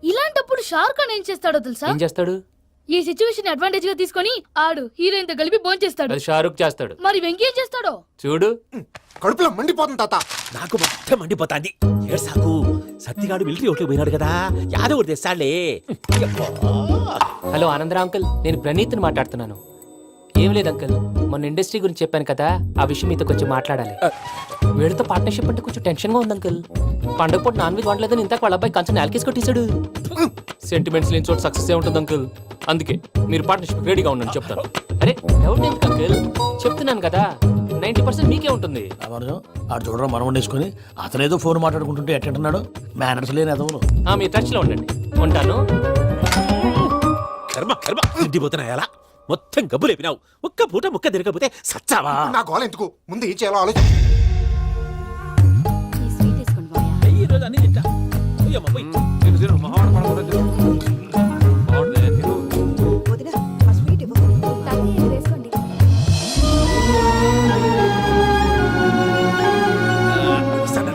ఇలాంటప్పుడు షారుఖ్ ఖాన్ ఏం చేస్తాడో తెలుసా? ఏం చేస్తాడు? ఈ సిచ్యువేషన్ అడ్వాంటేజ్ గా తీసుకొని ఆడు హీరోయిన్ తో కలిపి బోన్ చేస్తాడు. అది షారుఖ్ చేస్తాడు. మరి వెంకీ ఏం చేస్తాడో చూడు. కడుపులో మండిపోతుంది తాత. నాకు మొత్తం మండిపోతాంది. ఏడ్సాకు, సత్తిగాడు మిలిటరీ ఒకటి పోయినాడు కదా, యాదవ్ ఒకటి తెస్తాడులే. హలో ఆనందరా అంకుల్, నేను ప్రణీత్ని మాట్లాడుతున్నాను. ఏం లేదు అంకుల్, మొన్న ఇండస్ట్రీ గురించి చెప్పాను కదా, ఆ విషయం మీతో కొంచెం మాట్లాడాలి. వీడితో పార్ట్నర్షిప్ అంటే కొంచెం టెన్షన్ గా ఉంది అంకుల్. పండగ పూట నాన్ వెజ్ వండలేదని ఇంతకు వాళ్ళ అబ్బాయి కంచెం నాలుకేసి కొట్టేశాడు. సెంటిమెంట్స్ లేని చోట సక్సెస్ ఏ ఉంటుంది అంకుల్. అందుకే మీరు పార్ట్నర్షిప్ రెడీగా ఉండండి చెప్తాను. అరే డౌట్ ఎందుకు అంకుల్, చెప్తున్నాను కదా 90% మీకే ఉంటుంది. ఆడు చూడడం మనం వండేసుకుని అతనేదో ఫోన్ మాట్లాడుకుంటుంటే ఎట్టంటున్నాడు. మేనర్స్ లేని అదవులు. మీ టచ్ లో ఉండండి. ఉంటాను. కర్మ కర్మ తిండిపోతున్నాయలా మొత్తం గబ్బు లేపినావు. ఒక్క పూట ముక్క తిరగకపోతే సచ్చావా? నా గోల ఎందుకు? ముందు ఏం చేయాలో ఆలోచించు. ఈ స్వీట్ వేసుకోండి బాయా. ఈ రోజు అన్ని తింటా. పోయమ్మ, పోయ్. వదినా, ఆ స్వీట్ ఇవ్వు. వేసుకోండి.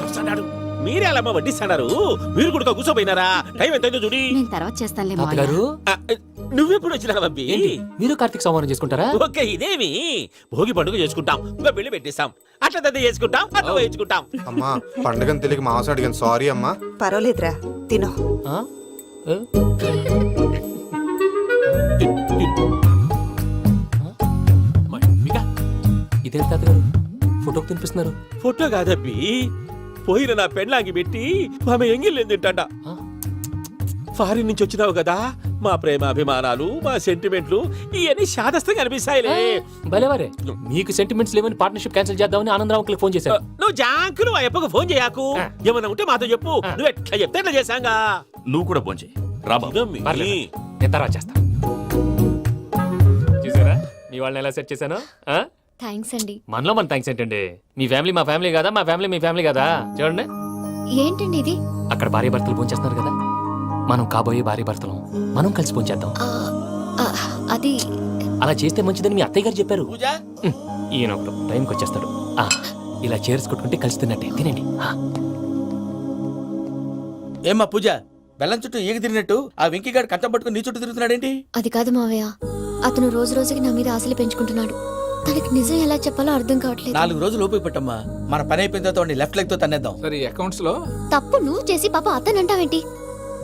వస్తాడు. మీరే అలా వడ్డిస్తాడారు. మీరు కూడా కూర్చోపోయినారా? టైం ఎంతైందో చూడి. నేను తర్వాత చేస్తానులే తాతగారు నువ్వెప్పుడు వచ్చినా బంబి? ఏంటి మీరు కార్తీక సంహారం చేసుకుంటారా? ఓకే, ఇదేమి భోగి పండుగ చేసుకుంటాం, ఇంకా పెళ్లి పెట్టేస్తాం, అట్లా దద్ద చేసుకుంటాం, అట్లా వేయించుకుంటాం. అమ్మా పండుగని తెలియక మాంసం అడిగాను, సారీ అమ్మా. పర్వాలేదురా, తినో. ఆ? ఏ? ఇదేంటి తాతగారు ఫోటోకి తినిపిస్తున్నారు? ఫోటో కాదబ్బి, పోయిన నా పెళ్ళాంగి పెట్టి ఆమె ఎంగిల్లేం తింటాడ. ఫారిన్ నుంచి వచ్చినావు కదా, మా ప్రేమ అభిమానాలు, మా సెంటిమెంట్లు ఇవన్నీ శాదస్తంగా అనిపిస్తాయిలే. భలేవారే, మీకు సెంటిమెంట్స్ లేవని పార్ట్నర్షిప్ క్యాన్సిల్ చేద్దామని ఆనందరావు అంకుల్ ఫోన్ చేశారు. నువ్వు జాంకులు ఆ అప్పకు ఫోన్ చేయకు. ఏమన్నా ఉంటే మాతో చెప్పు. నువ్వు ఎట్లా చెప్తే ఎట్లా చేశాంగా. నువ్వు కూడా ఫోన్ చేయి రా బాబు. పర్లేదు, నేను తర్వాత చేస్తా. చూసారా మీ వాళ్ళని ఎలా సెట్ చేశాను? థ్యాంక్స్ అండి. మనలో మన థ్యాంక్స్ ఏంటండి? మీ ఫ్యామిలీ మా ఫ్యామిలీ కదా, మా ఫ్యామిలీ మీ ఫ్యామిలీ కదా. చూడండి ఏంటండి ఇది? అక్కడ భార్య భర్తలు ఫోన్ చేస్తున్నారు కదా, మనం కాబోయే భార్య భర్తలం, మనం కలిసి పోంచేద్దాం. అది అలా చేస్తే మంచిదని మీ అత్తయ్య గారు చెప్పారు. పూజ ఈయన ఒకడు టైంకి వచ్చేస్తాడు. ఇలా చేర్స్ కొట్టుకుంటే కలిసి తిన్నట్టే తినండి. ఏమ్మా పూజ, బెల్లం చుట్టూ ఈగ తిరిగినట్టు ఆ వెంకీగాడు కట్టం పట్టుకుని నీ చుట్టూ తిరుగుతున్నాడేంటి? అది కాదు మావయ్య, అతను రోజు రోజుకి నా మీద ఆశలు పెంచుకుంటున్నాడు. తనకి నిజం ఎలా చెప్పాలో అర్థం కావట్లేదు. 4 రోజులు ఓపిక పట్టమ్మా, మన పని అయిపోయిన తర్వాత లెఫ్ట్ లెగ్ తో తన్నేద్దాం. సరే అకౌంట్స్ లో తప్పు నువ్వు చేసి పాప అతను అంటావేంటి?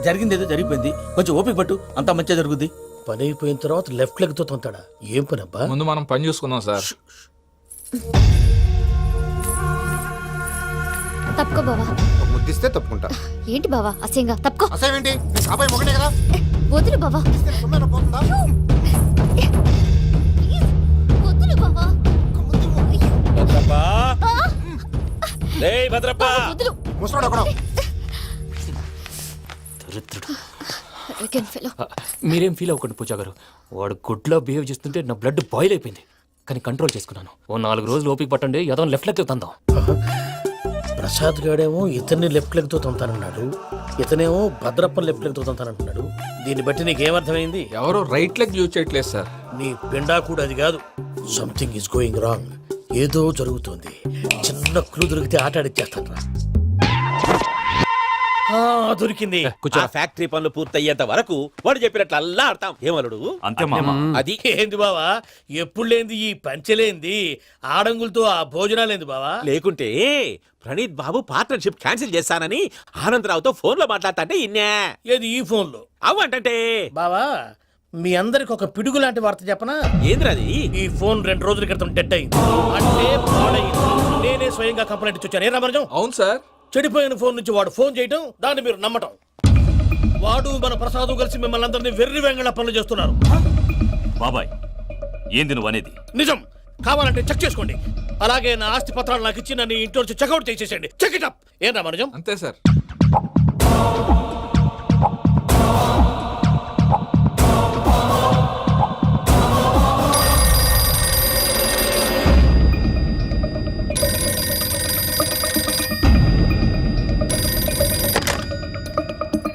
జరిగింది ఏదో జరిగిపోయింది, కొంచెం ఓపిక పట్టు, అంతా మంచిగా జరుగుద్ది. పని అయిపోయిన తర్వాత లెఫ్ట్ లెగ్ తో తొంతాడా? ఏం పని అబ్బా? ముందు మనం పని చూసుకుందాం సార్. తప్పుకో బావా. ముద్దిస్తే తప్పుకుంటా. ఏంటి బావా అసహ్యంగా? తప్పుకో. అసేమేంటి? అబ్బాయి మొగనే కదా. వదులు బావా. పోతుందా? వదులు బావా. భద్రప్పా, రేయ్ భద్రప్పా. వదులు. ముసరాడు ఒకడు. దరిద్రుడు. Arrogant fellow. మీరేం ఫీల్ అవ్వకండి పూజా గారు. వాడు గుడ్లో బిహేవ్ చేస్తుంటే నా బ్లడ్ బాయిల్ అయిపోయింది. కానీ కంట్రోల్ చేసుకున్నాను. ఓ 4 రోజులు ఓపిక పట్టండి, ఏదో లెఫ్ట్ లెగ్ తందాం. ప్రసాద్ గాడేమో ఇతన్ని లెఫ్ట్ లెగ్ తో తొంతానన్నాడు, ఇతనేమో భద్రప్పని లెఫ్ట్ లెగ్ తో తొంతానంటున్నాడు. దీన్ని బట్టి నీకేమర్థమైంది? ఎవరు రైట్ లెగ్ యూజ్ చేయట్లేదు సార్. నీ పిండా కూడా అది కాదు. Something is going wrong. ఏదో జరుగుతుంది. చిన్న క్లూ దొరికితే ఆట ఆడిచ్చేస్తాను రా. దొరికింది. ఆ ఫ్యాక్టరీ పనులు పూర్తయ్యేంత వరకు వాడు చెప్పినట్లు అల్లా ఆడతాం. ఏమలుడు అంతే మామ. అది ఏంది బావా, ఎప్పుడు లేంది ఈ పంచలేంది, ఆడంగులతో ఆ భోజనాలేంది బావా? లేకుంటే ప్రణీత్ బాబు పార్ట్నర్షిప్ క్యాన్సిల్ చేస్తానని ఆనందరావుతో ఫోన్ లో మాట్లాడతాంటే ఇన్నే. ఏది ఈ ఫోన్ లో? అవ్వంటే బావా, మీ అందరికి ఒక పిడుగు లాంటి వార్త చెప్పనా? ఏంద్రది? ఈ ఫోన్ 2 రోజుల క్రితం డెడ్ అయింది, అంటే పాడైంది. నేనే స్వయంగా కంప్లైంట్ ఇచ్చాను. ఏ రామరాజం? అవును సార్. చెడిపోయిన ఫోన్ నుంచి వాడు ఫోన్ చేయటం, దాన్ని మీరు నమ్మటం. వాడు మన ప్రసాదు కలిసి మిమ్మల్ని అందరినీ వెర్రి వెంగళ పనులు చేస్తున్నారు. బాబాయ్, ఏంది నువ్వు అనేది? నిజం. కావాలంటే చెక్ చేసుకోండి. అలాగే నా ఆస్తి పత్రాలు నాకు ఇచ్చి నన్ను ఇంట్లో నుంచి చెక్అౌట్ చేసేసండి. Check it up. ఏం రామరాజం? అంతే సార్.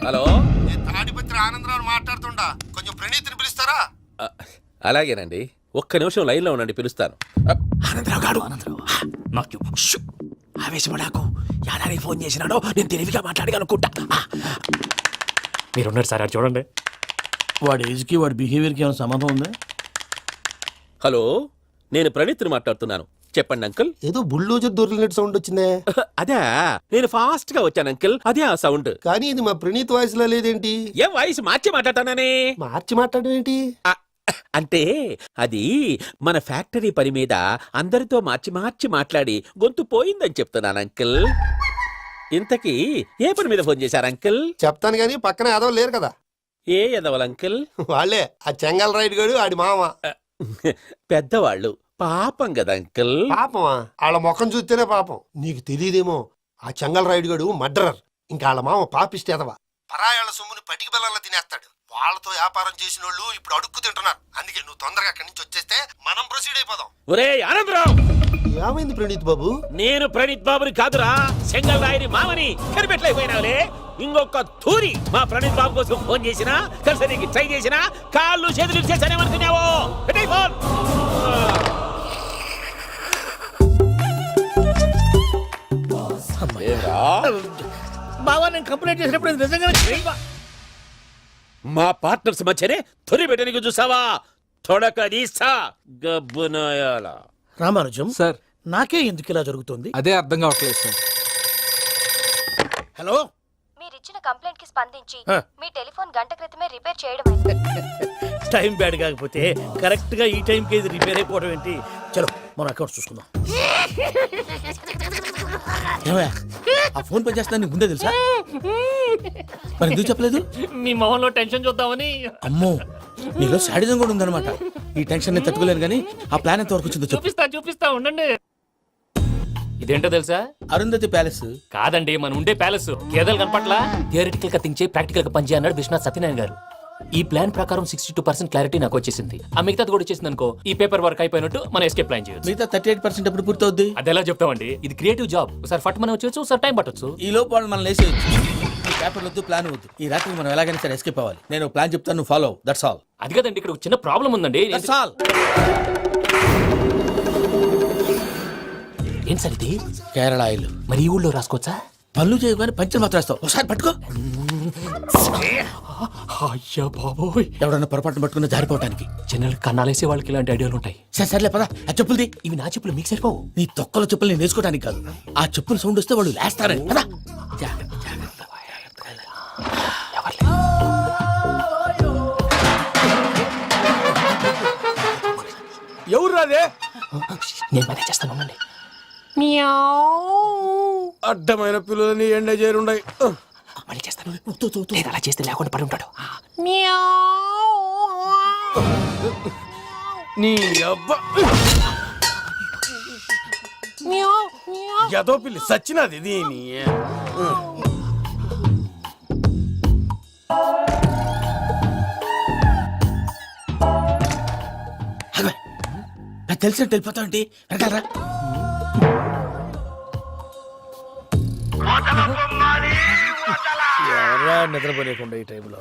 హలో, తాడిపత్రి ఆనందరావు మాట్లాడుతుండా, కొంచెం ప్రణీతిని పిలుస్తారా? అలాగేనండి. ఒక్క నిమిషం లైన్ లో ఉండండి, పిలుస్తాను. ఆనందరావు గాడు. నాకు ఆవేశపడాకు. యాదానికి ఫోన్ చేసినాడో నేను తెలివిగా మాట్లాడగలనుకుంటా. మీరున్నారు సార్, అది చూడండి. వాడి ఏజ్కి వాడి బిహేవియర్కి ఏమైనా సంబంధం ఉందా? హలో, నేను ప్రణీత్ని మాట్లాడుతున్నాను. చెప్పండి అంకుల్. ఏదో బుల్డోజర్ దొరికినట్టు సౌండ్ వచ్చిందే. అదే, నేను ఫాస్ట్ గా వచ్చాను అంకుల్. అదే ఆ సౌండ్. కానీ ఇది మా ప్రణీత్ వాయిస్ లో లేదేంటి? ఏం వాయిస్ మార్చి మాట్లాడతానని? మార్చి మాట్లాడడం ఏంటి? అంటే అది మన ఫ్యాక్టరీ పని మీద అందరితో మార్చి మార్చి మాట్లాడి గొంతు పోయిందని చెప్తున్నాను అంకుల్. ఇంతకీ ఏ పని మీద ఫోన్ చేశారు అంకుల్? చెప్తాను గానీ పక్కన ఏదో లేరు కదా. ఏ ఎదవల్ అంకుల్? వాళ్ళే, ఆ చెంగల్ రైడ్ గడు ఆడి మామ. పెద్దవాళ్ళు, పాపం కదా అంకుల్. పాపమా? వాళ్ళ ముఖం చూస్తేనే పాపం. నీకు తెలియదేమో, ఆ చెంగల్ రైడ్ గడు మర్డరర్. ఇంకా వాళ్ళ మామ పాపిస్తేదవా. పరాయాళ్ళ సొమ్ముని పటికి బెల్లంలో తినేస్తాడు. వాళ్ళతో వ్యాపారం చేసిన వాళ్ళు ఇప్పుడు అడుక్కు తింటున్నారు. అందుకే నువ్వు తొందరగా అక్కడి నుంచి వచ్చేస్తే మనం ప్రొసీడ్ అయిపోదాం. ఒరే ఆనందరావు, ఏమైంది ప్రణీత్ బాబు? నేను ప్రణీత్ బాబుని కాదురా, సెంగల్ రాయని మామని కనిపెట్టలేకపోయినావులే. ఇంకొక తూరి మా ప్రణీత్ బాబు కోసం ఫోన్ చేసినా, కలిసి నీకు ట్రై చేసినా, కాళ్ళు చేతులు చేశానేమనుకున్నావో. పెట్టేయ్ ఫోన్. బావా, నేను కంప్లైంట్ చేసినప్పుడు ఇది నిజంగా మా పార్ట్నర్స్ మధ్యనే తొలి పెట్టడానికి చూసావా? తొడక తీస్తా గబ్బునాయాల. రామానుజం సార్, నాకే ఎందుకు ఇలా జరుగుతుంది? అదే అర్థం కావట్లేదు సార్. హలో, మీరిచ్చిన కంప్లైంట్ కి స్పందించి ఆ. మీ టెలిఫోన్ గంట క్రితమే రిపేర్ చేయడం టైం బ్యాడ్ కాకపోతే కరెక్ట్ గా ఈ టైంకి ఇది రిపేర్ అయిపోవడం ఏంటి? చలో మన అకౌంట్ చూసుకుందాం. ఏమయ్య, ఆ ఫోన్ పని చేస్తున్నా నీకు ముందే తెలుసా? మరి ఎందుకు చెప్పలేదు? మీ మొహంలో టెన్షన్ చూద్దామని. అమ్మో, నీలో శాడిజం కూడా ఉందన్నమాట. ఈ టెన్షన్ నేను తట్టుకోలేను కానీ ఆ ప్లాన్ ఎంత వరకు వచ్చిందో చెప్పు. చూపిస్తా ఉండండి. ఇదేంటో తెలుసా? అరుంధతి ప్యాలెస్ కాదండి, మన ఉండే ప్యాలెస్. గేదెలు కనపట్లా? థియరిటికల్ గా థింక్ చేయి, ప్రాక్టికల్ గా పనిచేయి అన్నాడు విశ్వనాథ్ సత్యనారాయణ గారు. ఈ ప్లాన్ ప్రకారం 62% క్లారిటీ నాకు వచ్చేసింది. ఆ మిగతాది కూడా వచ్చేసింది అనుకో, ఈ పేపర్ వర్క్ అయిపోయినట్టు మనం ఎస్కేప్ ప్లాన్ చేయొచ్చు. మిగతా 38% ఎప్పుడు పూర్తవుద్ది? అది ఎలా చెప్తామండి? ఇది క్రియేటివ్ జాబ్. ఒకసారి ఫట్ మనం వచ్చేచ్చు, ఒకసారి టైం పట్టొచ్చు. ఈ లోపు వాళ్ళు మనం లేసేయచ్చు. ఈ పేపర్ వద్దు, ప్లాన్ వద్దు. ఈ రాత్రి మనం ఎలాగైనా సరే ఎస్కేప్ అవ్వాలి. నేను ప్లాన్ చెప్తాను, నువ్వు ఫాలో. That's all. అది కదండి, ఇక్కడ ఒక చిన్న ప్రాబ్లం ఉందండి. That's all. ఏం సార్ ఇది? కేరళ ఆయిల్. మరి ఈ ఊళ్ళో రాసుకోవచ్చా? పళ్ళు చేయగానే పంచర్ మాత్రం వేస్తావు. ఒకసారి పట్టుకో. అయ్యా బాబోయ్, ఎవడన్నా పొరపాటున పట్టుకున్న జారిపోవటానికి. జనరల్ కన్నాలేసే వాళ్ళకి ఇలాంటి ఐడియాలు ఉంటాయి. సర్లే పదా, ఆ చెప్పులది. ఇవి నా చెప్పులు మీకు సరిపోవు. నీ తొక్కల చెప్పులు నేను వేసుకోవడానికి కాదు, ఆ చెప్పుల సౌండ్ వస్తే వాళ్ళు లేస్తారని. పదా. ఎవరు రాదే? నేను మనే చేస్తాను, ఉండండి. అడ్డమైన పిల్లలని ఎండ చేరుండయి. మళ్ళీ చేస్తాను. లేదు, అలా చేస్తే లేకుండా పడి ఉంటాడు. నీ అబ్బా ఎదో పిల్లి సచ్చినది దీని. నాకు తెలిసినట్టు వెళ్ళిపోతావు ఏంటి? వెనకాలరా. ఎవరా నిద్రపోలేకుండా ఈ టైంలో?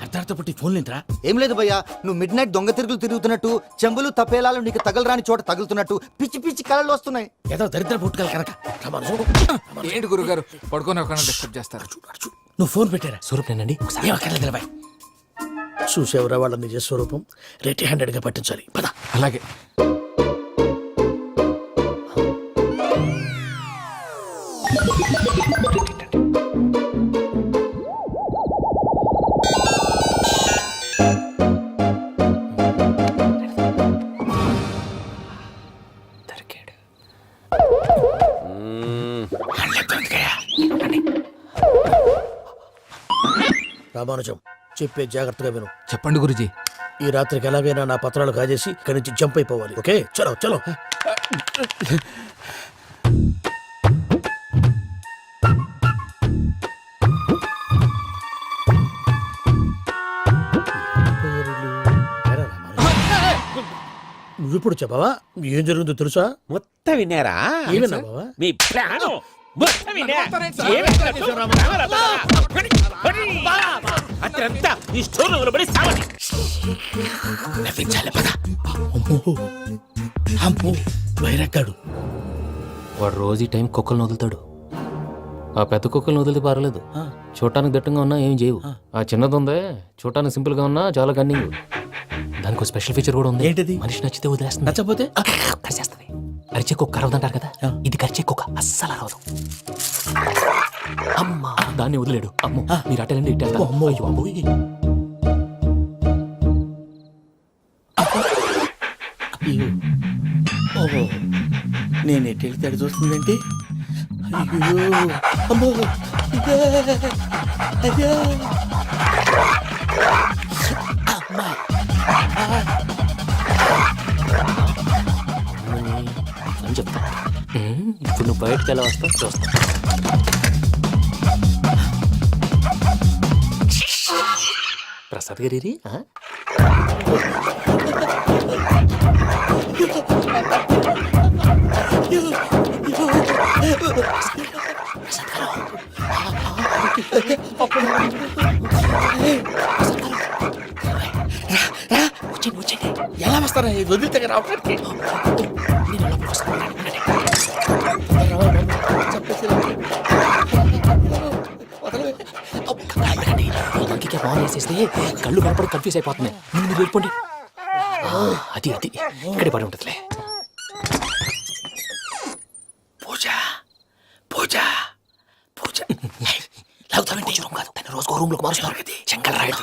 అర్ధార్థ పుట్టి ఫోన్ లేంట్రా. ఏం లేదు భయ్యా, నువ్వు మిడ్ నైట్ దొంగ తిరుగులు తిరుగుతున్నట్టు, చెంబులు తపేలాలు నీకు తగలరాని చోట తగులుతున్నట్టు పిచ్చి పిచ్చి కళలు వస్తున్నాయి. ఏదో దరిద్ర పుట్టుకల కనుక. ఏంటి గురుగారు పడుకొని ఒక డిస్టర్బ్ చేస్తారు? నువ్వు ఫోన్ పెట్టారా? స్వరూప్ నేనండి. ఒకసారి ఏమక్కర్లేదు బాయ్. చూసేవరా వాళ్ళ నిజ స్వరూపం. రెట్టి హ్యాండెడ్ గా పట్టించాలి. పద. అలాగే. దొరికాడు. రామానుజం, చెప్పే జాగ్రత్తగా విను. చెప్పండి గురుజీ. ఈ రాత్రికి ఎలాగైనా నా పత్రాలు కాజేసి ఇక్కడి నుంచి జంప్ అయిపోవాలి. ఓకే, చలో చలో. నువ్విప్పుడు చెప్పవా ఏం జరుగుతుందో తెలుసా? మొత్తం విన్నారా? ఏమన్నా బావా? మీ ప్రాణం మొత్తం విన్నా. అత్యంతా ఈ స్టోర్ పడి సావని. నవ్వించాలి. పద. అమ్మో అమ్మో, వైరక్కాడు. వాడు రోజు ఈ టైం కుక్కలను వదులుతాడు. ఆ పెద్ద కుక్కలను వదిలితే పర్లేదు, చూడటానికి దట్టంగా ఉన్నా ఏం చేయవు. ఆ చిన్నది ఉందే, చూడటానికి సింపుల్ గా ఉన్నా చాలా కన్నింగ్. దానికి ఒక స్పెషల్ ఫీచర్ కూడా ఉంది. ఏంటిది? మనిషి నచ్చితే వదిలేస్తుంది, నచ్చపోతే కరిచేస్తుంది. అరిచే కుక్క అరవదంటారు కదా, ఇది కరిచే కుక్క అస్సలు అరవదు. అమ్మా, దాన్ని వదిలేడు. అమ్మో, మీరు అటెండి ఇటు వెళ్తారు. అమ్మో అయ్యో అబ్బోయ్. ఓహో, నేను ఎటు వెళ్తే అటు చూస్తుందంటే. అయ్యో అమ్మో, ఇదే, అదే. అమ్మా. అని చెప్తా. ఇప్పుడు నువ్వు బయటకు ఎలా వస్తావు చూస్తా. ప్రసాద్ గారి ఎలా వస్తారా? వదిలితే రావడానికి. ఇంకే బాగా వేసేస్తే కళ్ళు కనపడి కన్ఫ్యూజ్ అయిపోతున్నాయి. మీరు వెళ్ళిపోండి. అది అది ఇక్కడే పడి ఉంటుందిలే. పూజ పూజ పూజ. లాగుతామంటే రూమ్ కాదు, తన రోజుకో రూమ్ లోకి మారుస్తున్నారు కదా. చెంకల రాయడు.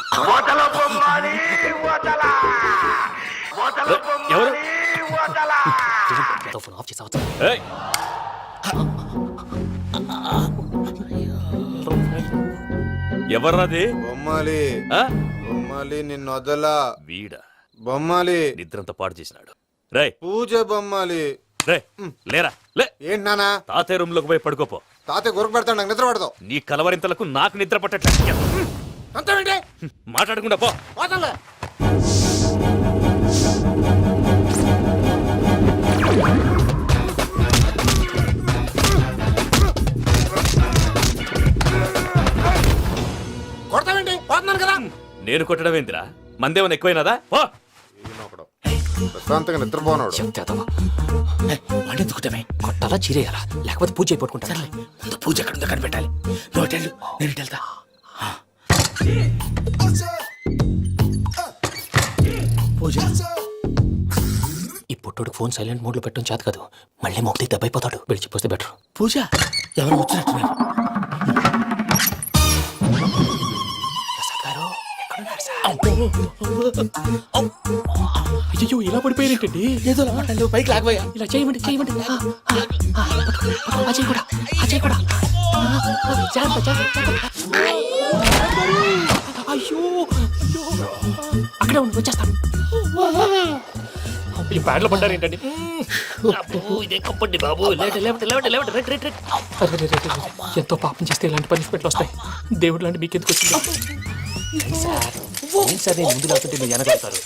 ఫోన్ ఆఫ్ చేసావచ్చు. ఎవర్రాది? బొమ్మాలి. బొమ్మాలి నిన్ను వదలా. వీడా బొమ్మాలి నిద్రంతా పాడు చేసినాడు. రే పూజ బొమ్మాలి. రే లేరా లే. ఏంటి నానా? తాతయ్య రూమ్ లోకి పోయి పడుకోపో. తాతయ్య గురకు పెడతాడు, నాకు నిద్ర పడతావు. నీ కలవరింతలకు నాకు నిద్ర పట్టట్లేదు. మాట్లాడకుండా పో. నేను కొట్టడం ఏంటిరా? మందేమన్నా ఎక్కువైనదా? పో. ప్రశాంతంగా నిద్రపోనాడు. వాడెందుకుంటామే కొట్టాలా చీరేయాలా లేకపోతే పూజ అయిపోట్టుకుంటా. ముందు పూజ ఎక్కడ ఉందో కనిపెట్టాలి. నువ్వు వెళ్ళు, నేను ఇటు వెళ్తా. పూజ ఈ పుట్టుడికి ఫోన్ సైలెంట్ మోడ్ లో పెట్టడం చేత కాదు. మళ్ళీ మొక్కి దెబ్బైపోతాడు. విడిచిపోతే బెటర్. పూజ ఎవరు వచ్చినట్టున్నారు? అయ్యో ఇలా పడిపోయినట్టండి. ఏదో పైకి లాగబోయా. ఇలా చేయమండి చేయమండి. అజయ్ కూడా అజయ్ కూడా. అయ్యో అక్కడే ఉండి వచ్చేస్తాను. ఈ బ్యాడ్లో పడ్డారు ఏంటండి? ఇదే కప్పండి బాబు. ఎంతో పాపం చేస్తే ఇలాంటి పనిష్మెంట్లు వస్తాయి. దేవుడు లాంటి మీకెందుకు వచ్చింది? సార్ నేను ముందు లేకుంటే మీరు వెనకాడతారు.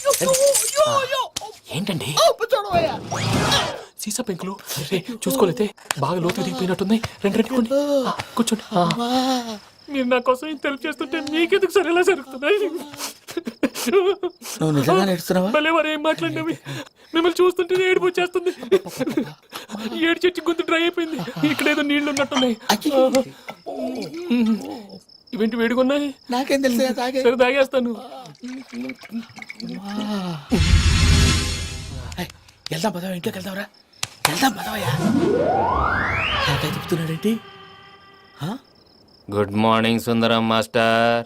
ఏంటండి సీసా పెంకులు చూసుకోలేతే బాగా లోతుగా దిగిపోయినట్టున్నాయి. రెండు రెండు కూర్చోండి. మీరు నా కోసం ఇంత హెల్ప్ చేస్తుంటే మీకెందుకు సరే ఎలా జరుగుతున్నాయి? నువ్వు నిజంగా నేర్చున్నావా? భలే వారు ఏం మాట్లాడినవి. మిమ్మల్ని చూస్తుంటే ఏడుపు వచ్చేస్తుంది. ఏడు చెట్టు గొంతు డ్రై అయిపోయింది. ఇక్కడ ఏదో నీళ్లు ఉన్నట్టున్నాయి. ఇవేంటి వేడుకున్నాయి? నాకేం తెలుసు. సరే తాగేస్తాను. వెళ్దాం పదవా, ఇంట్లోకి వెళ్దాంరా. వెళ్దాం పదవయ్యా. నాకై చెప్తున్నాడేంటి? గుడ్ మార్నింగ్ సుందరం మాస్టర్.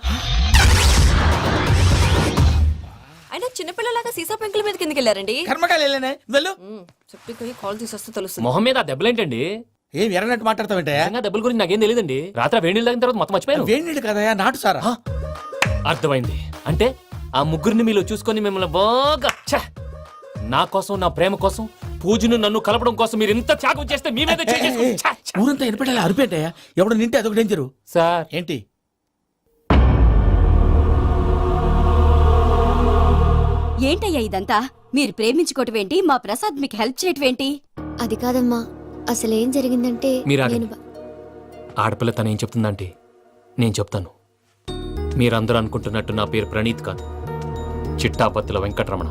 అయినా చిన్నపిల్లలాగా సీసా పెంకుల మీద కిందకి వెళ్ళారండి. కర్మకాయలు వెళ్ళానే, వెళ్ళు. చెప్పి కాల్ తీసేస్తే తెలుస్తుంది. మొహం మీద ఆ దెబ్బలేంటండి? ఏం ఎర్రనట్టు మాట్లాడతావేంటయ్యా? దెబ్బల గురించి నాకేం తెలియదండి. రాత్రి వేడి నీళ్ళు తాగిన తర్వాత మొత్తం మర్చిపోయాను. వేడి నీళ్ళు కదయా, నాటు సారా. అర్థమైంది. అంటే ఆ ముగ్గురిని మీలో చూసుకొని మిమ్మల్ని బాగా నా కోసం నా ప్రేమ కోసం పూజను నన్ను కలపడం కోసం మీరు ఇంత త్యాగం చేస్తే మీ మీద ఊరంతా ఎనపెట్టాలి అరిపేటయ్యా. ఎవడు నింటే అదొక డేంజరు. సార్ ఏంటి? ఏంటయ్యా ఇదంతా? మీరు ప్రేమించుకోవటం ఏంటి? మా ప్రసాద్ మీకు హెల్ప్ చేయటం ఏంటి? అది కాదమ్మా, అసలు ఏం జరిగిందంటే మీరు నేను ఆడపిల్ల తను ఏం చెప్తుందంటే నేను చెప్తాను. మీరందరూ అనుకుంటున్నట్టు నా పేరు ప్రణీత్ కాదు, చిట్టాపత్తుల వెంకటరమణ.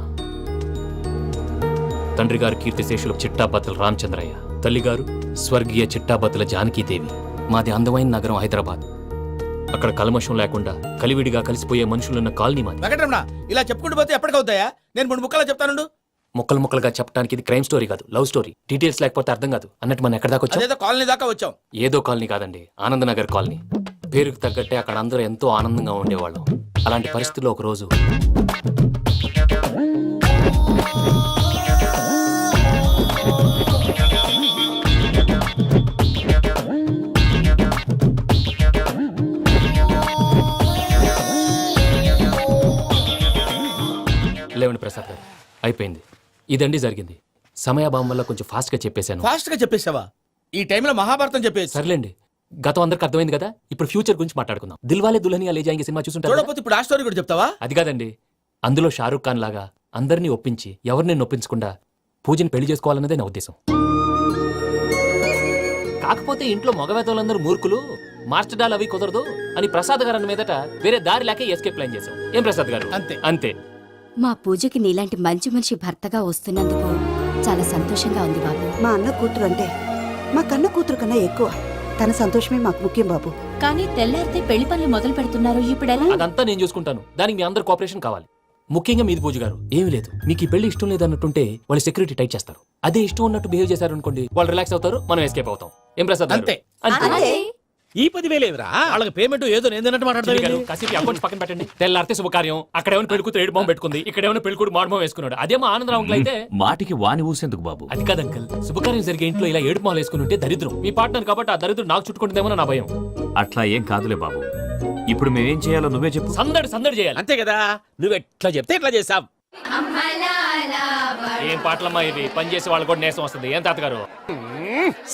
తండ్రి గారు కీర్తిశేషులు చిట్టాపత్తుల రామచంద్రయ్య, తల్లిగారు స్వర్గీయ చిట్టాపత్తుల జానకీదేవి. మాది అందమైన నగరం హైదరాబాద్. అక్కడ కల్మషం లేకుండా కలివిడిగా కలిసిపోయే మనుషులున్న కాలనీ మాది. వెంకటరమణ, ఇలా చెప్పుకుంటూ పోతే ఎప్పటికవుతాయా? నేను 3 ముక్కలా చెప్తాను. ముక్కలు ముక్కలుగా చెప్పడానికి ఇది క్రైమ్ స్టోరీ కాదు, లవ్ స్టోరీ. డీటెయిల్స్ లేకపోతే అర్థం కాదు. అన్నట్టు మనం ఎక్కడ దాకా వచ్చాం? అదేదో కాలనీ దాకా వచ్చాం. ఏదో కాలనీ కాదండి, ఆనందనగర్ కాలనీ. పేరుకు తగ్గట్టే అక్కడ అందరూ ఎంతో ఆనందంగా ఉండేవాళ్ళం. అలాంటి పరిస్థితుల్లో ఒక రోజు లేవండి ప్రసాద్ గారు, అయిపోయింది. ఇదండి జరిగింది. సమయాభావం వల్ల కొంచెం ఫాస్ట్ గా చెప్పేశాను. ఫాస్ట్ గా చెప్పేసావా? ఈ టైంలో మహాభారతం చెప్పేసి. సర్లేండి, గతం అందరికి అర్థమైంది కదా. ఇప్పుడు ఫ్యూచర్ గురించి మాట్లాడుకుందాం. దిల్వాలే దుల్హనియా లే జాయేంగే సినిమా చూసుంటారు. చూడకపోతే ఇప్పుడు ఆ స్టోరీ కూడా చెప్తావా? అది కాదండి, అందులో షారూఖ్ ఖాన్ లాగా అందరినీ ఒప్పించి ఎవరిని నొప్పించకుండా పూజని పెళ్లి చేసుకోవాలన్నదే నా ఉద్దేశం. కాకపోతే ఇంట్లో మగవేతలందరూ మూర్ఖులు, మార్చడాలు అవి కుదరదు అని ప్రసాద్ గారు అన్న మీదట వేరే దారి లేక ఎస్కేప్ ప్లాన్ చేశాం. ఏం ప్రసాద్ గారు? అంతే అంతే. మా పూజకి నీలాంటి మంచి మనిషి భర్తగా వస్తున్నందుకు చాలా సంతోషంగా ఉంది బాబు. మా అన్న కూతురు అంటే మా కన్న కూతురు కన్నా ఎక్కువ. తన సంతోషమే మాకు ముఖ్యం బాబు. కానీ తెల్లారితే పెళ్లి పనులు మొదలు పెడుతున్నారు, ఇప్పుడెలా? అదంతా నేను చూసుకుంటాను. దానికి మీ అందరు కోఆపరేషన్ కావాలి. ముఖ్యంగా మీది పూజ గారు. ఏమీ లేదు, మీకు ఈ పెళ్లి ఇష్టం లేదన్నట్టుంటే వాళ్ళు సెక్యూరిటీ టైట్ చేస్తారు. అదే ఇష్టం ఉన్నట్టు బిహేవ్ చేశారు అనుకోండి, వాళ్ళు రిలాక్స్ అవుతారు, మనం ఎస్కేప్ అవుతాం. ఏం ప్రసాద్ గారు? అంతే. అంతే. ఈ 10,000 ఏమిరా? వాళ్ళకి పేమెంట్ ఏదో నేందన్నట్టు మాట్లాడతారు. కాసేపు అకౌంట్స్ పక్కన పెట్టండి. తెల్లారితే శుభకార్యం. అక్కడ ఏమైనా పెళ్ళికూతురు ఏడు బాంబు పెట్టుకుంది, ఇక్కడ ఏమైనా పెళ్ళికూడు మాడు బాంబు వేసుకున్నాడు. అదేమో ఆనందరావు అంకుల్ అయితే మాటికి వాని ఊసేందుకు బాబు? అది కాదు అంకుల్, శుభకార్యం జరిగే ఇంట్లో ఇలా ఏడు మాలు వేసుకుని ఉంటే దరిద్రం. మీ పార్ట్నర్ కాబట్టి ఆ దరిద్రం నాకు చుట్టుకుంటుందేమో నా భయం. అట్లా ఏం కాదులే బాబు. ఇప్పుడు మేమేం చేయాలో నువ్వే చెప్పు. సందడి సందడి చేయాలి. అంతే కదా, నువ్వు ఎట్లా చెప్తే ఎట్లా చేసాం. ఏం పాటలమ్మా ఇవి? పని చేసే వాళ్ళు కూడా నేసం వస్తుంది. ఏం తాతగారు?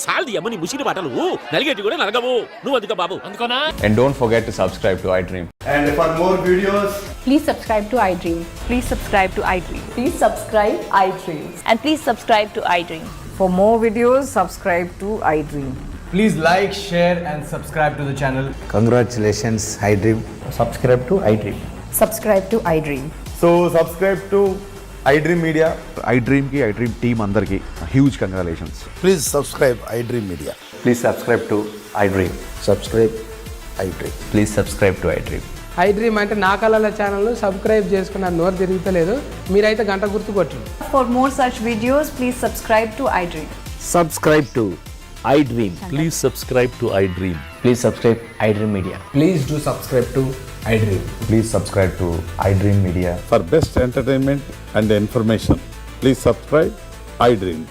సాల్ది అమ్మని ముసిరి పాటలు నలిగేటి కూడా నలగవు. నువ్వు అందుకో బాబు. అందుకోనా? And don't forget to subscribe to iDream. And for more videos, Please subscribe to iDream. Please subscribe to iDream. Please subscribe iDream. And please subscribe to iDream. for more videos, subscribe to iDream. Please like, share and subscribe to the channel. Congratulations, iDream. Subscribe to iDream. Subscribe to iDream. So subscribe to iDream media. iDream team అందరికి huge congratulations. Please subscribe iDream media. Please subscribe to iDream. Subscribe iDream. Please subscribe to iDream. iDream అంటే నా కళల channel subscribe చేసుకున్న నోరు తిరుగుతలేదు, మీరైతే గంట గుర్తు కొట్టండి. For more such videos, please subscribe to iDream. Subscribe to iDream. Please subscribe to iDream. Please subscribe iDream media. Please do subscribe to iDream. Please subscribe to iDream media. For best entertainment and information please subscribe iDream.